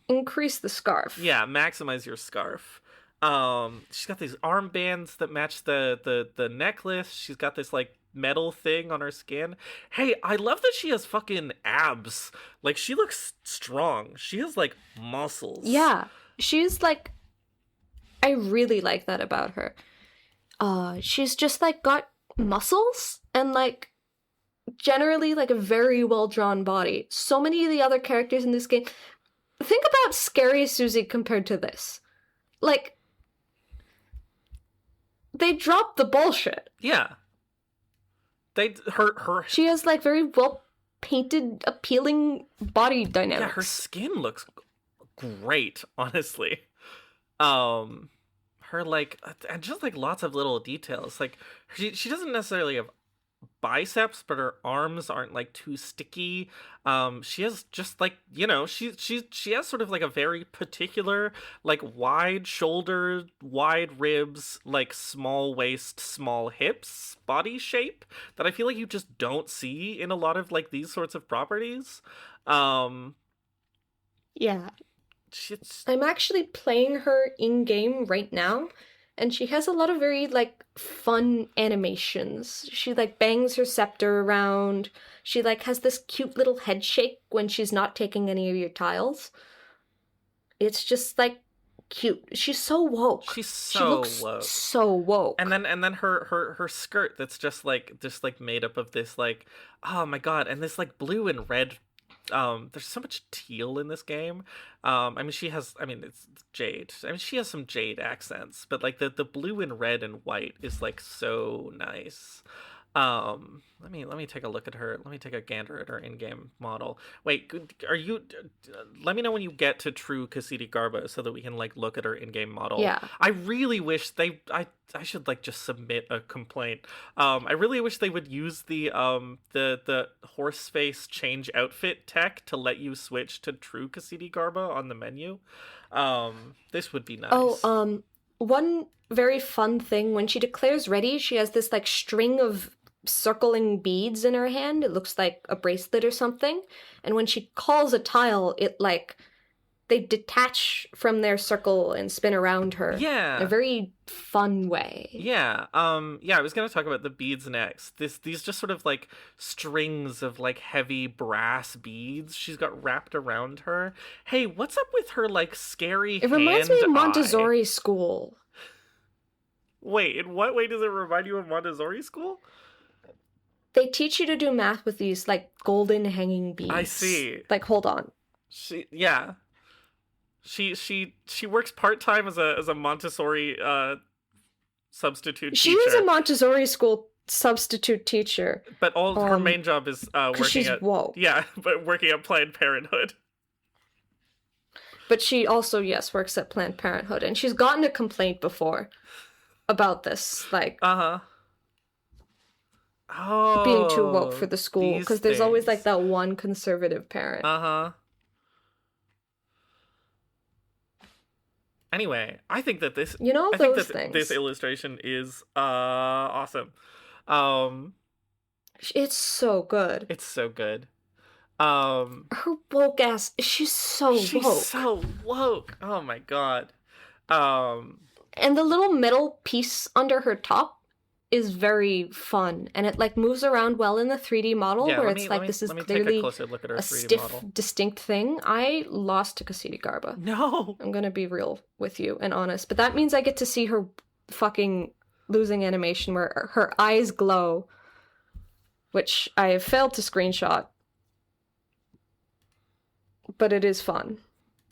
Increase the scarf. Yeah, maximize your scarf. She's got these armbands that match the necklace. She's got this like metal thing on her skin. Hey, I love that she has fucking abs. Like, she looks strong. She has like muscles. Yeah, she's like, I really like that about her. She's just like got muscles and like generally like a very well drawn body. So many of the other characters in this game, think about Scary Susie compared to this. Like, they dropped the bullshit. Yeah. Her She has like very well painted, appealing body dynamics. Yeah, her skin looks great, honestly. Her like, and just like lots of little details. Like, she doesn't necessarily have biceps, but her arms aren't like too sticky. She has just like, you know, she has sort of like a very particular like wide shoulder, wide ribs, like small waist, small hips body shape that I feel like you just don't see in a lot of like these sorts of properties. Yeah. It's... I'm actually playing her in-game right now, and she has a lot of very, like, fun animations. She, like, bangs her scepter around. She, like, has this cute little head shake when she's not taking any of your tiles. It's just, like, cute. She's so woke. She's so she looks woke. so woke. And then her skirt that's just made up of this, like, oh my god, and this, like, blue and red. There's so much teal in this game. It's jade. I mean, she has some jade accents, but like the blue and red and white is like so nice. Let me take a look at her. Let me take a gander at her in-game model. Wait, are you? Let me know when you get to true Ksitigarbha so that we can like look at her in-game model. Yeah. I really wish I should like just submit a complaint. I really wish they would use the horse face change outfit tech to let you switch to true Ksitigarbha on the menu. This would be nice. One very fun thing, when she declares ready, she has this like string of circling beads in her hand. It looks like a bracelet or something. And when she calls a tile, it like they detach from their circle and spin around her. Yeah. In a very fun way. Yeah. I was gonna talk about the beads next. These just sort of like strings of like heavy brass beads she's got wrapped around her. Hey, what's up with her like scary It reminds me of hand Montessori eye? school. Wait, in what way does it remind you of Montessori school? They teach you to do math with these like golden hanging beads. I see. Like, hold on. She works part-time as a Montessori substitute teacher. She was a Montessori school substitute teacher. But all her main job is working she's at woke. Yeah, but working at Planned Parenthood. But she also, yes, works at Planned Parenthood, and she's gotten a complaint before about this, like being too woke for the school, because there's always like that one conservative parent. Anyway, I think that this, things. This illustration is awesome. It's so good. It's so good. Her woke ass, she's so woke. She's so woke. Oh my god. And the little metal piece under her top is very fun, and it like moves around well in the 3D model, this is clearly a stiff, model. Distinct thing. I lost to Ksitigarbha. No, I'm gonna be real with you and honest, but that means I get to see her fucking losing animation where her eyes glow, which I have failed to screenshot, but it is fun.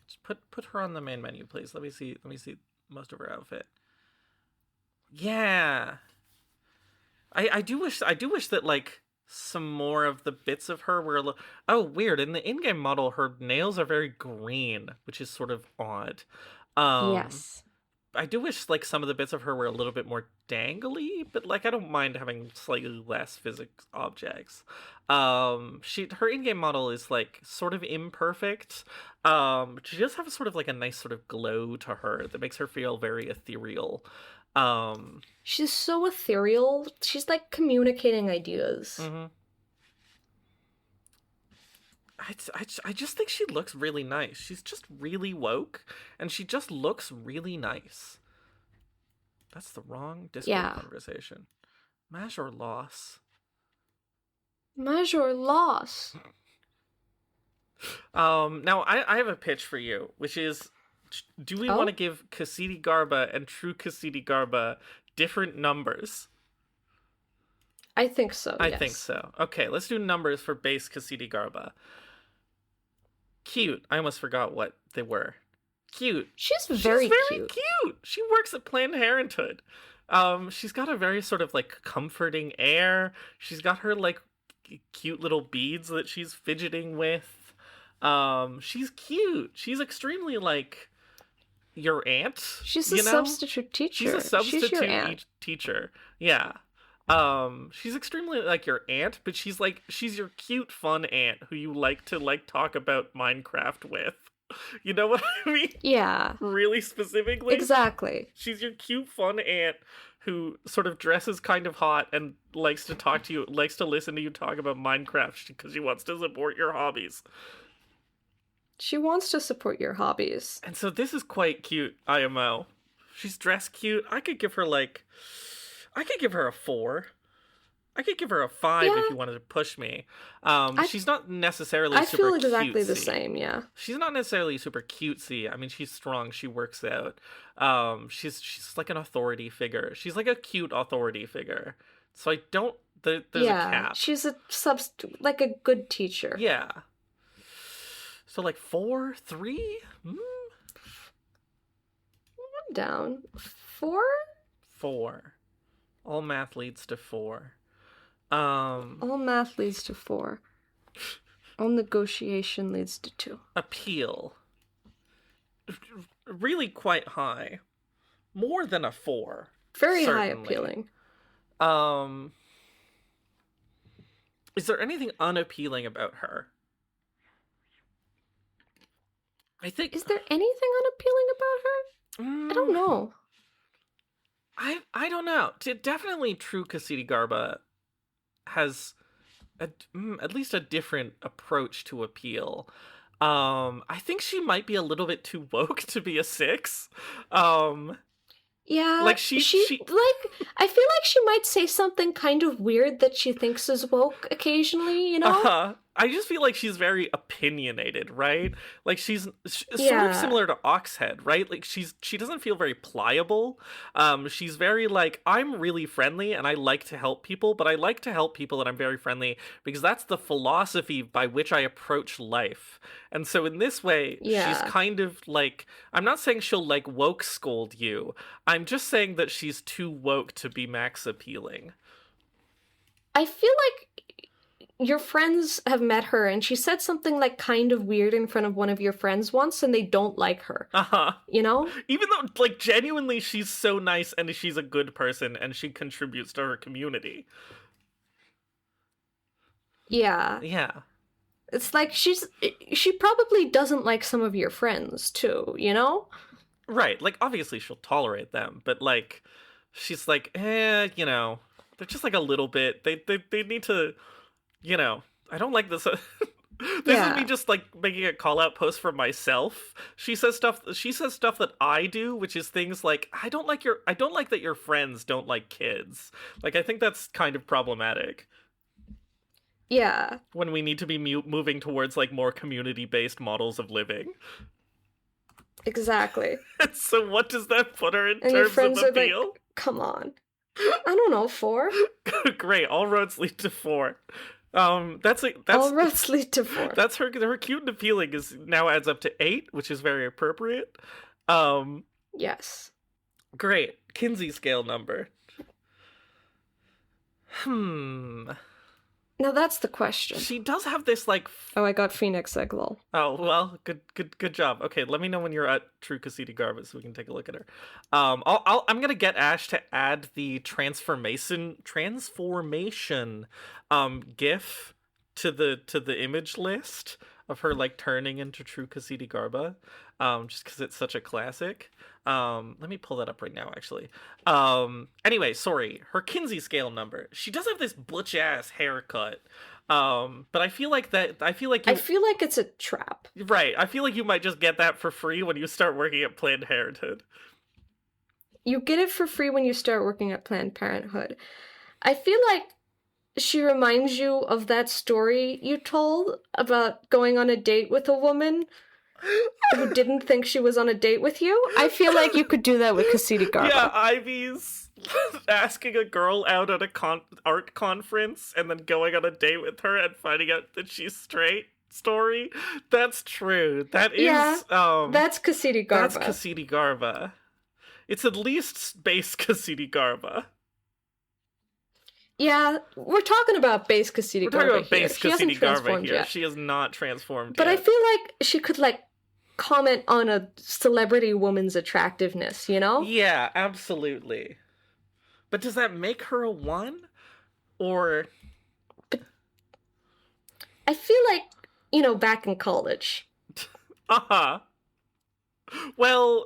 Just put her on the main menu, please. Let me see most of her outfit. Yeah. I do wish that like some more of the bits of her were a little... Oh, weird. In the in-game model, her nails are very green, which is sort of odd. Yes. I do wish like some of the bits of her were a little bit more dangly, but like I don't mind having slightly less physics objects. Her in-game model is like sort of imperfect. She does have sort of like a nice sort of glow to her that makes her feel very ethereal. She's so ethereal. She's like communicating ideas. Mm-hmm. I just think she looks really nice. She's just really woke, and she just looks really nice. That's the wrong Discord conversation. Mash or loss? Mash or loss? Now, I have a pitch for you, which is, do we want to give Ksitigarbha and true Ksitigarbha different numbers? I think so, I think so. Okay, let's do numbers for base Ksitigarbha. Cute. I almost forgot what they were. Cute. She's very cute. She works at Planned Parenthood. She's got a very sort of like comforting air. She's got her like cute little beads that she's fidgeting with. She's cute. She's extremely like your aunt. She's a substitute teacher. She's a substitute your aunt. teacher. Yeah. She's extremely like your aunt, but she's your cute, fun aunt who you like to like talk about Minecraft with. You know what I mean? Yeah. Really specifically? Exactly. She's your cute, fun aunt who sort of dresses kind of hot and likes to talk to you, likes to listen to you talk about Minecraft because she wants to support your hobbies. She wants to support your hobbies. And so this is quite cute, IMO. She's dressed cute. I could give her a 4. I could give her a 5 if you wanted to push me. She's not necessarily super cutesy. I feel exactly the same, yeah. She's not necessarily super cutesy. I mean, she's strong. She works out. She's like an authority figure. She's like a cute authority figure. So I don't... There's a cap. She's like a good teacher. Yeah. So like 4, 3? I'm down. 4? 4. All math leads to 4. All math leads to 4. All negotiation leads to 2. Appeal. Really quite high. More than a 4. Very certainly. high appealing. Is there anything unappealing about her? I think... Is there anything unappealing about her? I don't know. I don't know. Definitely true Ksitigarbha has at least a different approach to appeal. I think she might be a little bit too woke to be a 6. Yeah, like she like I feel like she might say something kind of weird that she thinks is woke occasionally, you know? I just feel like she's very opinionated, right? Like she's sort of similar to Oxhead, right? Like she doesn't feel very pliable. She's very like, I'm really friendly and I like to help people, but I like to help people and I'm very friendly because that's the philosophy by which I approach life. And so in this way, she's kind of like, I'm not saying she'll like woke scold you. I'm just saying that she's too woke to be max appealing. I feel like your friends have met her and she said something like kind of weird in front of one of your friends once and they don't like her. You know? Even though like genuinely she's so nice and she's a good person and she contributes to her community. Yeah. Yeah. It's like she probably doesn't like some of your friends too, you know? Right. Like obviously she'll tolerate them, but like she's like, you know, they're just like a little bit. They need to, you know, I don't like this. This is me just like making a call out post for myself. She says stuff that I do, which is things like, I don't like that your friends don't like kids. Like I think that's kind of problematic. Yeah. When we need to be moving towards like more community-based models of living. Exactly. So what does that put her in and terms your friends of appeal? Are like, come on. I don't know, 4. Great, all roads lead to 4. That's All roads lead to 4. That's her cute and appealing is now adds up to 8, which is very appropriate. Yes. Great. Kinsey scale number. Now that's the question. She does have this like. Oh, I got Phoenix egg lol. Oh well, good job. Okay, let me know when you're at True Ksitigarbha so we can take a look at her. I'm gonna get Ash to add the transformation GIF to the image list of her like turning into True Ksitigarbha, just because it's such a classic. Let me pull that up right now, actually. Anyway, sorry. Her Kinsey scale number. She does have this butch ass haircut. But I feel like it's a trap. Right. I feel like you might just get that for free when you start working at Planned Parenthood. You get it for free when you start working at Planned Parenthood. I feel like she reminds you of that story you told about going on a date with a woman who didn't think she was on a date with you. I feel like you could do that with Ksitigarbha. Yeah, Ivy's asking a girl out at a art conference and then going on a date with her and finding out that she's straight story. That's true. That's Ksitigarbha. That's Ksitigarbha. It's at least base Ksitigarbha. Yeah, we're talking about base Ksitigarbha. We're talking about base Ksitigarbha here. Yet. She is not transformed but yet. I feel like she could like comment on a celebrity woman's attractiveness, you know? Yeah, absolutely. But does that make her a 1? Or... But I feel like, you know, back in college. Uh-huh. Well,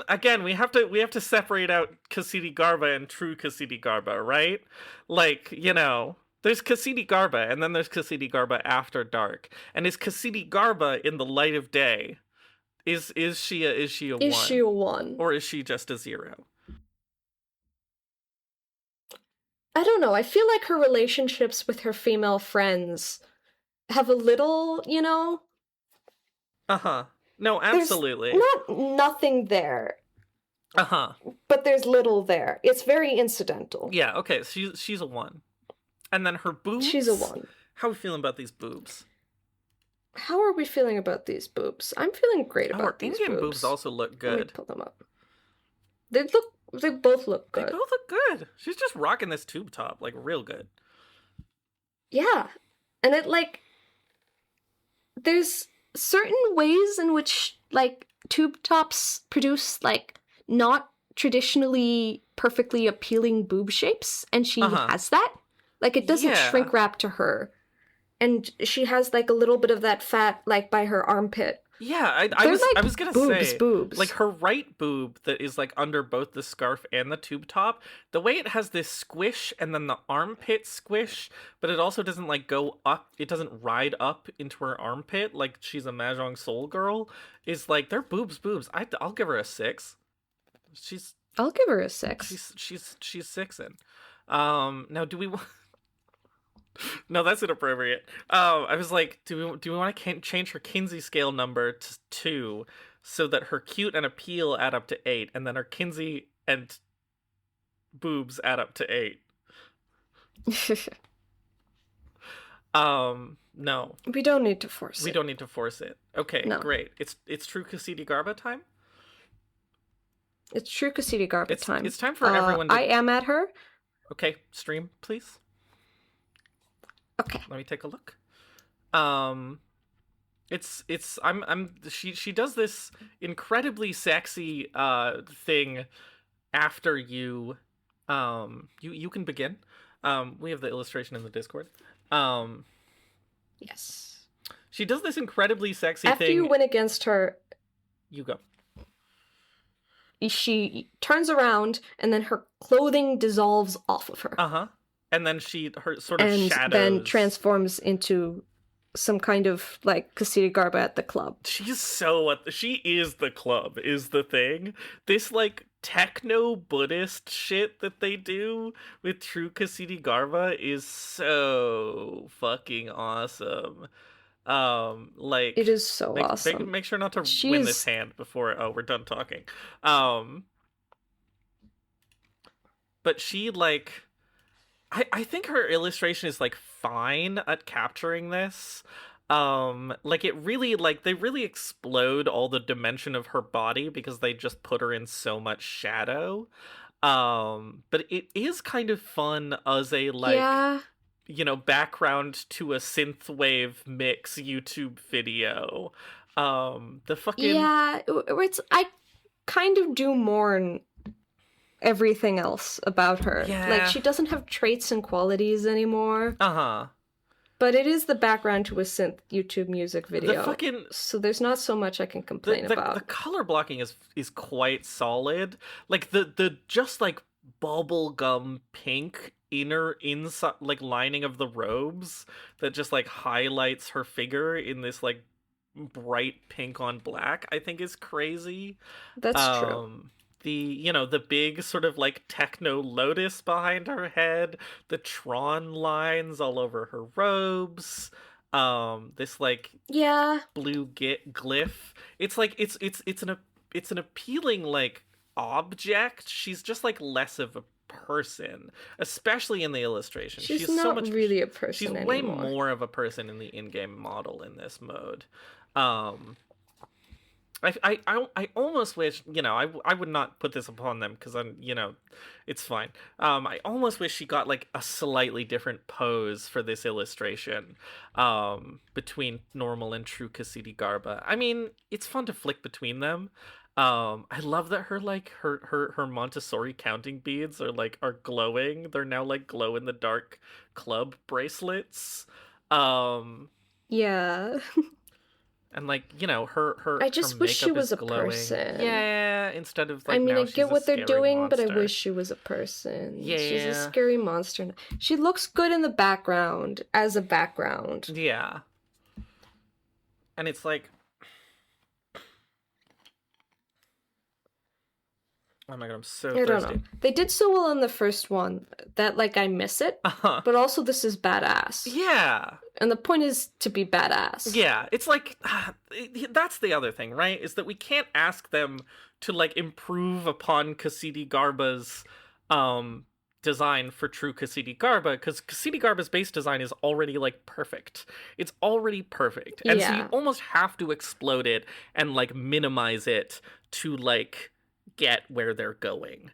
again, we have to separate out Ksitigarbha and True Ksitigarbha, right? Like, you know, there's Ksitigarbha, and then there's Ksitigarbha after dark. And is Ksitigarbha in the light of day? Is she a 1? Is she a 1? Or is she just a 0? I don't know. I feel like her relationships with her female friends have a little, you know... Uh-huh. No, absolutely. There's nothing there. Uh-huh. But there's little there. It's very incidental. Yeah, okay, she's a 1. And then her boobs? She's a 1. How are we feeling about these boobs? How are we feeling about these boobs? I'm feeling great about these Indian boobs. boobs also look good. Let me pull them up. They both look good. They both look good. She's just rocking this tube top, like, real good. Yeah. And it, like... There's certain ways in which, like, tube tops produce, like, not traditionally perfectly appealing boob shapes, and she has that. Like, it doesn't shrink wrap to her. And she has, like, a little bit of that fat, like, by her armpit. Yeah, I was gonna say, boobs. like, her right boob that is, like, under both the scarf and the tube top, the way it has this squish and then the armpit squish, but it also doesn't, like, go up, it doesn't ride up into her armpit like she's a Mahjong Soul girl, is, like, they're boobs. I'll give her a 6. I'll give her a 6. She's 6-in. Now, do we... No, that's inappropriate. I was like, do we want to change her Kinsey scale number to 2 so that her cute and appeal add up to 8, and then her Kinsey and boobs add up to 8? No. We don't need to force it. We don't need to force it. Okay, no. Great. It's True Ksitigarbha time? It's True Ksitigarbha time. It's time for everyone to... I am at her. Okay, stream, please. Okay. Let me take a look. She does this incredibly sexy thing after you you can begin. We have the illustration in the Discord. Yes. She does this incredibly sexy thing. After you win against her, you go. She turns around and then her clothing dissolves off of her. Uh-huh. And then her sort of shadows. And then transforms into some kind of, like, Ksitigarbha at the club. She is the club, is the thing. This, like, techno-Buddhist shit that they do with True Ksitigarbha is so fucking awesome. Like... It is so awesome. Make sure not to win this hand before we're done talking. but she like I think her illustration is like fine at capturing this. Like it really like they really explode all the dimension of her body because they just put her in so much shadow. But it is kind of fun as a like Yeah. background to a synthwave mix YouTube video. The fucking Yeah, I kind of do mourn everything else about her. Yeah. Like, she doesn't have traits and qualities anymore. uh-huh. But it is the background to a synth YouTube music video. The fucking So there's not so much I can complain about. the color blocking is quite solid. Like the just like bubblegum pink inner inside like lining of the robes that just like highlights her figure in this like bright pink on black, I think is crazy. That's true. The big sort of like techno lotus behind her head, the Tron lines all over her robes, this like Yeah. blue glyph. It's like it's an appealing like object. She's just like less of a person, especially in the illustration. She's not so much really a person She's anymore. way more of a person in the in-game model in this mode. I almost wish, I would not put this upon them because I'm, it's fine. I almost wish she got like a slightly different pose for this illustration, between normal and true Ksitigarbha. I mean, it's fun to flick between them. I love that her Montessori counting beads are glowing. They're now like glow in the dark club bracelets. Yeah. And her I just her wish she makeup was is a glowing. person. Yeah, instead of like I mean, now I she's get a what they're scary doing, but I monster. wish she was a person. She's Yeah. a scary monster. She looks good in the background as a background. Yeah. And it's like, oh my god, I'm so I don't thirsty. know. They did so well in the first one that like I miss it, Uh-huh. but also this is badass. Yeah. And the point is to be badass. Yeah, it's like that's the other thing, right? Is that we can't ask them to like improve upon Ksitigarbha's design for true Ksitigarbha, because Ksitigarbha's base design is already like perfect. It's already perfect. And so you Yeah. almost have to explode it and like minimize it to like get where they're going.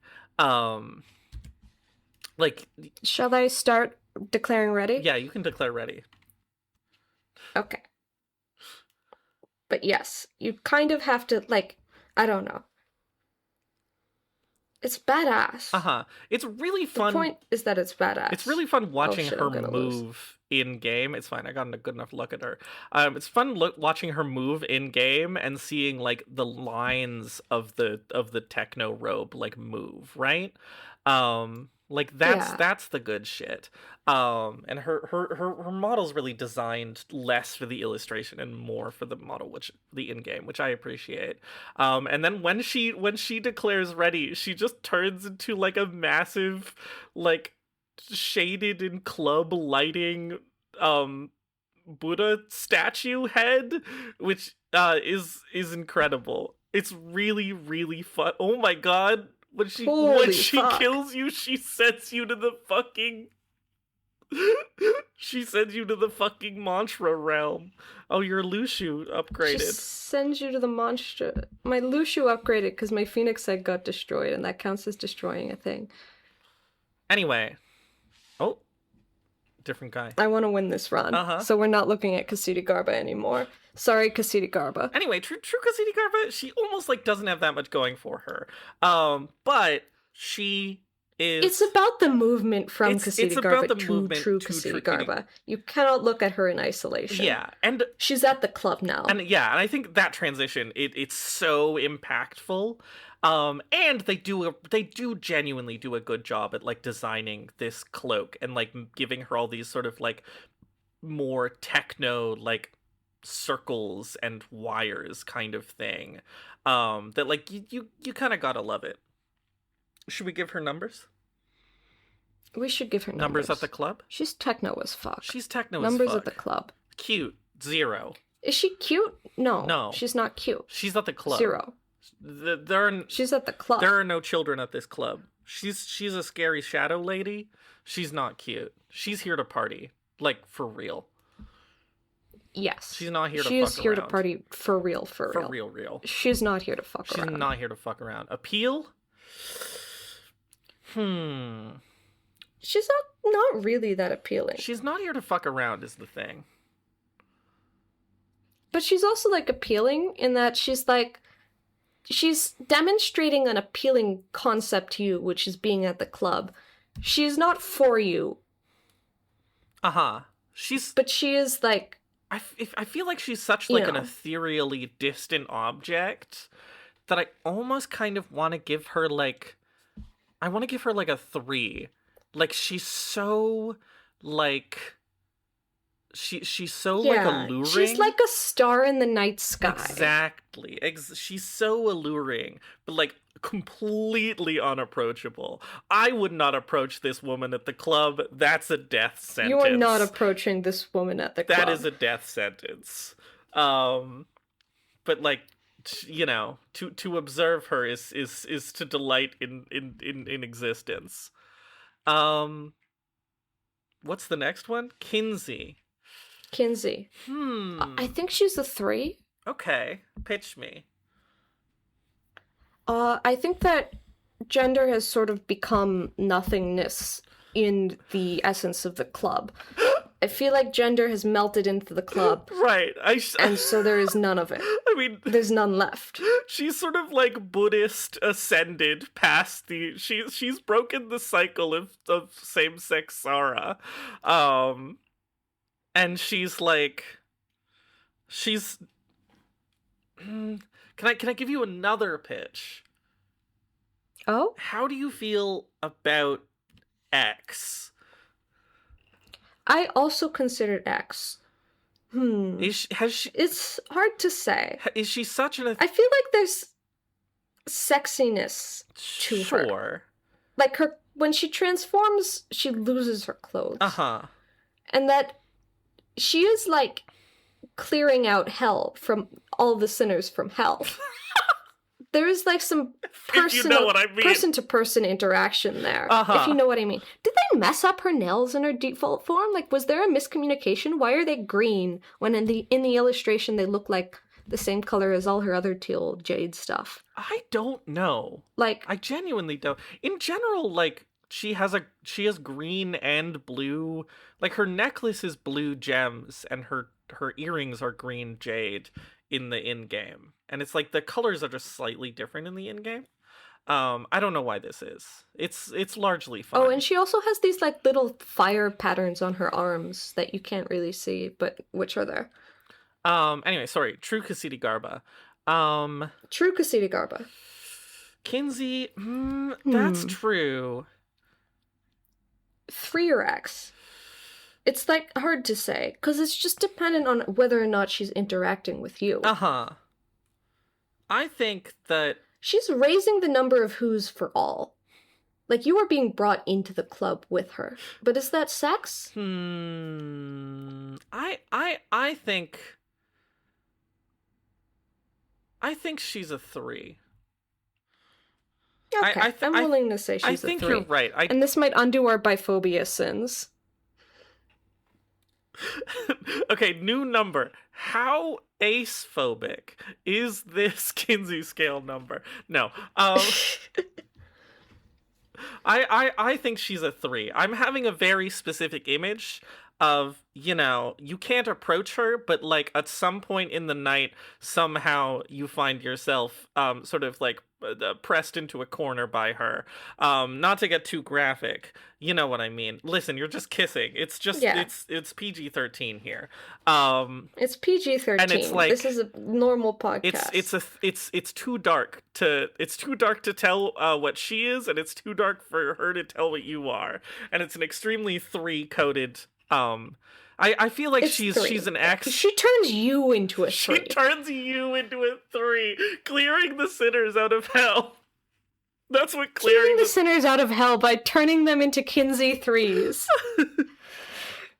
Like Shall I start declaring ready? yeah, you can declare ready. Okay. But yes, you kind of have to, like, I don't know. It's badass. Uh-huh. It's really The fun. point is that it's badass. It's really fun watching shit, her I'm gonna lose. move in game. It's fine. I got a good enough look at her. It's fun watching her move in game and seeing like the lines of the techno robe like move, right? Like that's the good shit. And her model's really designed less for the illustration and more for the model, which the in-game, which I appreciate. And then when she declares ready, she just turns into like a massive, like shaded in club lighting Buddha statue head, which is incredible. It's really, really fun. Oh my god. When she Holy fuck. kills you, she sends you to the fucking she sends you to the fucking mantra realm. Oh, your Lushu upgraded. She sends you to the monster. My Lushu upgraded because my Phoenix egg got destroyed, and that counts as destroying a thing. Anyway. Oh. Different guy. I want to win this run, so we're not looking at Ksitigarbha anymore. Sorry, Ksitigarbha. Anyway, true Ksitigarbha, she almost like doesn't have that much going for her. But she is. It's about the movement from It's about Ksitigarbha the to movement true to true Ksitigarbha. You cannot look at her in isolation. Yeah, and She's at the club now. and I think that transition it's so impactful. And they do genuinely do a good job at like designing this cloak and like giving her all these sort of like more techno like circles and wires kind of thing. That like you kind of gotta love it. Should we give her numbers? We should give her Numbers at the club? She's techno as fuck. She's techno Numbers as fuck. at the club. Cute. 0. Is she cute? No. No. She's not cute. She's at the club. 0. There are She's at the club. there are no children at this club. She's a scary shadow lady. She's not cute. She's here to party, like for real. Yes. She's not here to fuck She around. is here to party for real. For real. She's not here to fuck around. She's not here to fuck around. Appeal? She's not really that appealing. She's not here to fuck around is the thing. But she's also, like, appealing in that she's, like... She's demonstrating an appealing concept to you, which is being at the club. She is not for you. Uh-huh. But she is, like... I feel like she's such, like, an ethereally distant object that I almost kind of want to give her, like... I want to give her, like, a 3. Like, she's so, like... She's so, like, alluring. She's like a star in the night sky. Exactly. She's so alluring, but, like, completely unapproachable. I would not approach this woman at the club. That's a death sentence. You are not approaching this woman at the club. That is a death sentence. But, like, you know, to observe her is to delight in existence. What's the next one? Kinsey. I think she's a 3. Okay, pitch me. I think that gender has sort of become nothingness in the essence of the club. I feel like gender has melted into the club. Right. And so there is none of it. I mean... There's none left. She's sort of, like, Buddhist ascended past the... She's broken the cycle of same-sex Sara. And she's, like... She's... Can I give you another pitch? Oh? How do you feel about X? I also considered X. It's hard to say. Is she such an... I feel like there's sexiness to her. Sure. Like, when she transforms, she loses her clothes. Uh-huh. And that she is, like, clearing out hell from all the sinners from hell. There is, like, some person-to-person interaction there, if you know what I mean. Did they mess up her nails in her default form? Like, was there a miscommunication? Why are they green when in the illustration they look like the same color as all her other teal jade stuff? I don't know. Like, I genuinely don't. In general, like, she has green and blue. Like, her necklace is blue gems, and her earrings are green jade in the in-game. And it's like the colors are just slightly different in the in-game. I don't know why this is. It's largely fun. Oh, and she also has these, like, little fire patterns on her arms that you can't really see, but which are there. Anyway, sorry. True Ksitigarbha. True Ksitigarbha. Kinsey, that's true. 3 or X. It's, like, hard to say, because it's just dependent on whether or not she's interacting with you. Uh-huh. I think that... She's raising the number of who's for all. Like, you are being brought into the club with her. But is that sex? I think she's a 3. Okay, I'm willing to say she's a 3. I think you're right. And this might undo our biphobia sins. Okay, new number. How ace-phobic is this Kinsey scale number? No. I think she's a 3. I'm having a very specific image of, you know, you can't approach her, but, like, at some point in the night, somehow you find yourself sort of, like, pressed into a corner by her. Not to get too graphic, you know what I mean. Listen, you're just kissing. It's just it's PG-13 here. It's PG-13. And it's like, this is a normal podcast. It's too dark to tell what she is, and it's too dark for her to tell what you are. And it's an extremely 3-coded I feel like she's an X. She turns you into a 3. She turns you into a 3, clearing the sinners out of hell. That's what clearing the sinners out of hell by turning them into Kinsey 3s.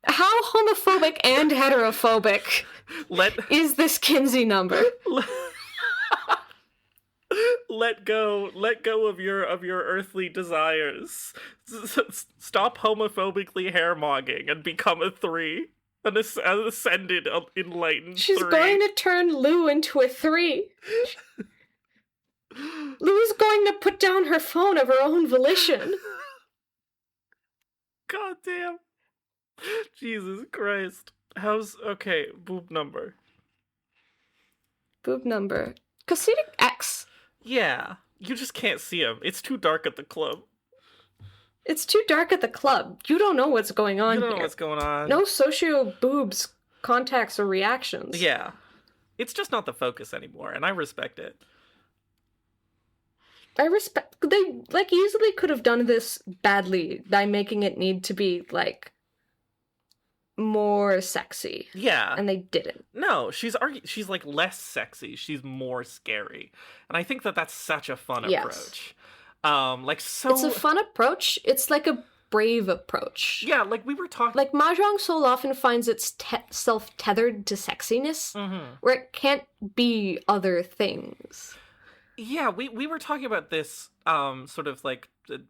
How homophobic and heterophobic is this Kinsey number? let go of your earthly desires. Stop homophobically hairmogging and become a 3. An ascended, enlightened She's 3. going to turn Lou into a 3. Lou's going to put down her phone of her own volition. God damn. Jesus Christ. Okay, boob number. Boob number. Ksitic X. Yeah, you just can't see him. It's too dark at the club. It's too dark at the club. You don't know what's going on You don't here. know what's going on. No socio-boobs contacts or reactions. Yeah. It's just not the focus anymore, and I respect it. They, easily could have done this badly by making it need to be, more sexy. Yeah. And they didn't. No, she's less sexy. She's more scary. And I think that's such a fun approach. It's a fun approach. It's like a brave approach. Yeah, we were talking... Mahjong so often finds its self tethered to sexiness, where it can't be other things. Yeah, we were talking about this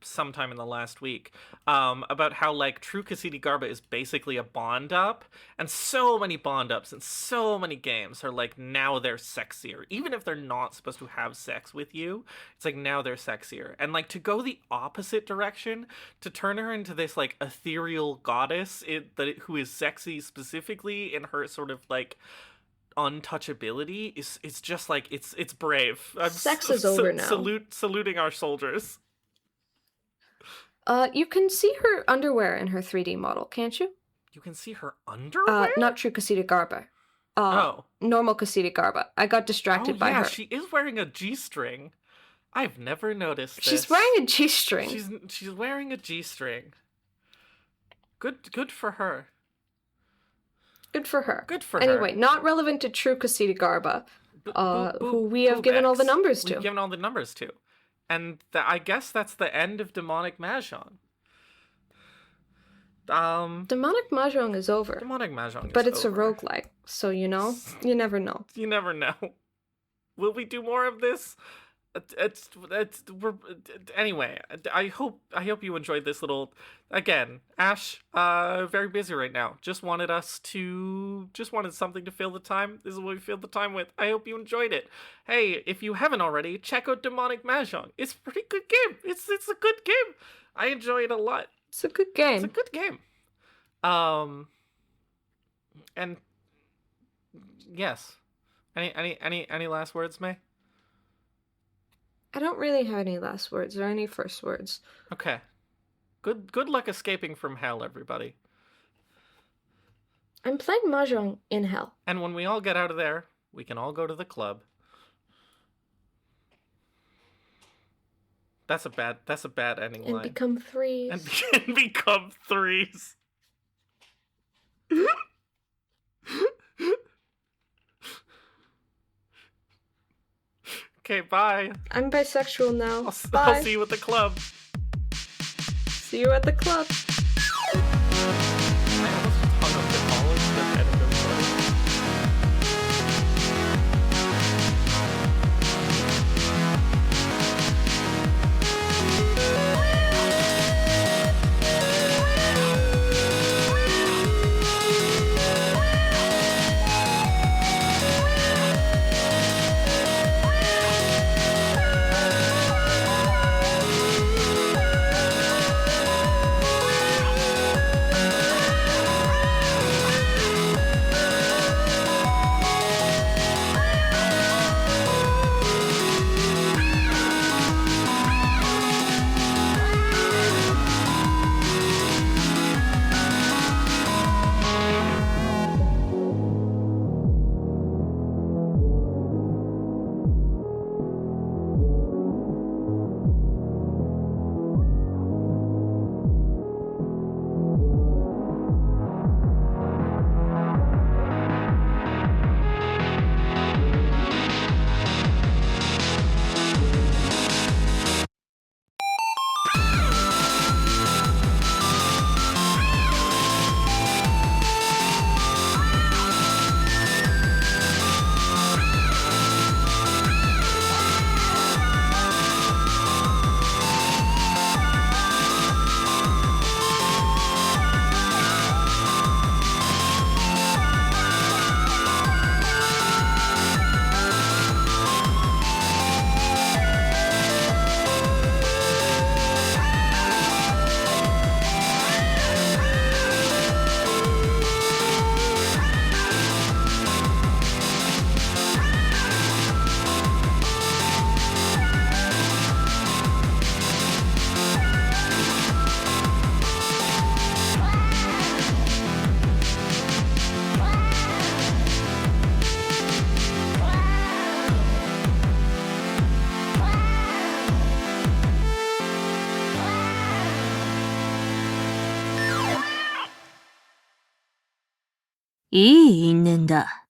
sometime in the last week, about how true Ksitigarbha is basically a bond up, and so many bond ups and so many games are now they're sexier, even if they're not supposed to have sex with you. It's now they're sexier, and to go the opposite direction, to turn her into this ethereal goddess who is sexy specifically in her sort of untouchability is just it's brave. Sex is over now. Saluting our soldiers. You can see her underwear in her 3D model, can't you? You can see her underwear? Not true Ksitigarbha. Normal Ksitigarbha. I got distracted by her. She is wearing a G-string. I've never noticed this. She's wearing a G-string. She's wearing a G-string. Good for her. Good for her. Good for her. Anyway, not relevant to true Ksitigarbha, who we have given all the numbers to. We've given all the numbers to. And I guess that's the end of demonic mahjong. Demonic mahjong is over. Demonic mahjong is But it's over. a roguelike, so you never know. You never know. Will we do more of this? Anyway, I hope you enjoyed this little. Again, Ash, very busy right now. Just wanted something to fill the time. This is what we fill the time with. I hope you enjoyed it. Hey, if you haven't already, check out Demonic Mahjong. It's a pretty good game. It's a good game. I enjoy it a lot. It's a good game. It's a good game. And yes. Any last words, May? I don't really have any last words or any first words. Okay. Good luck escaping from hell, everybody. I'm playing mahjong in hell. And when we all get out of there, we can all go to the club. That's a bad ending line. And become 3s. And become 3s. Okay, bye. I'm bisexual now. I'll Bye. see you at the club. See you at the club. いい因縁だ。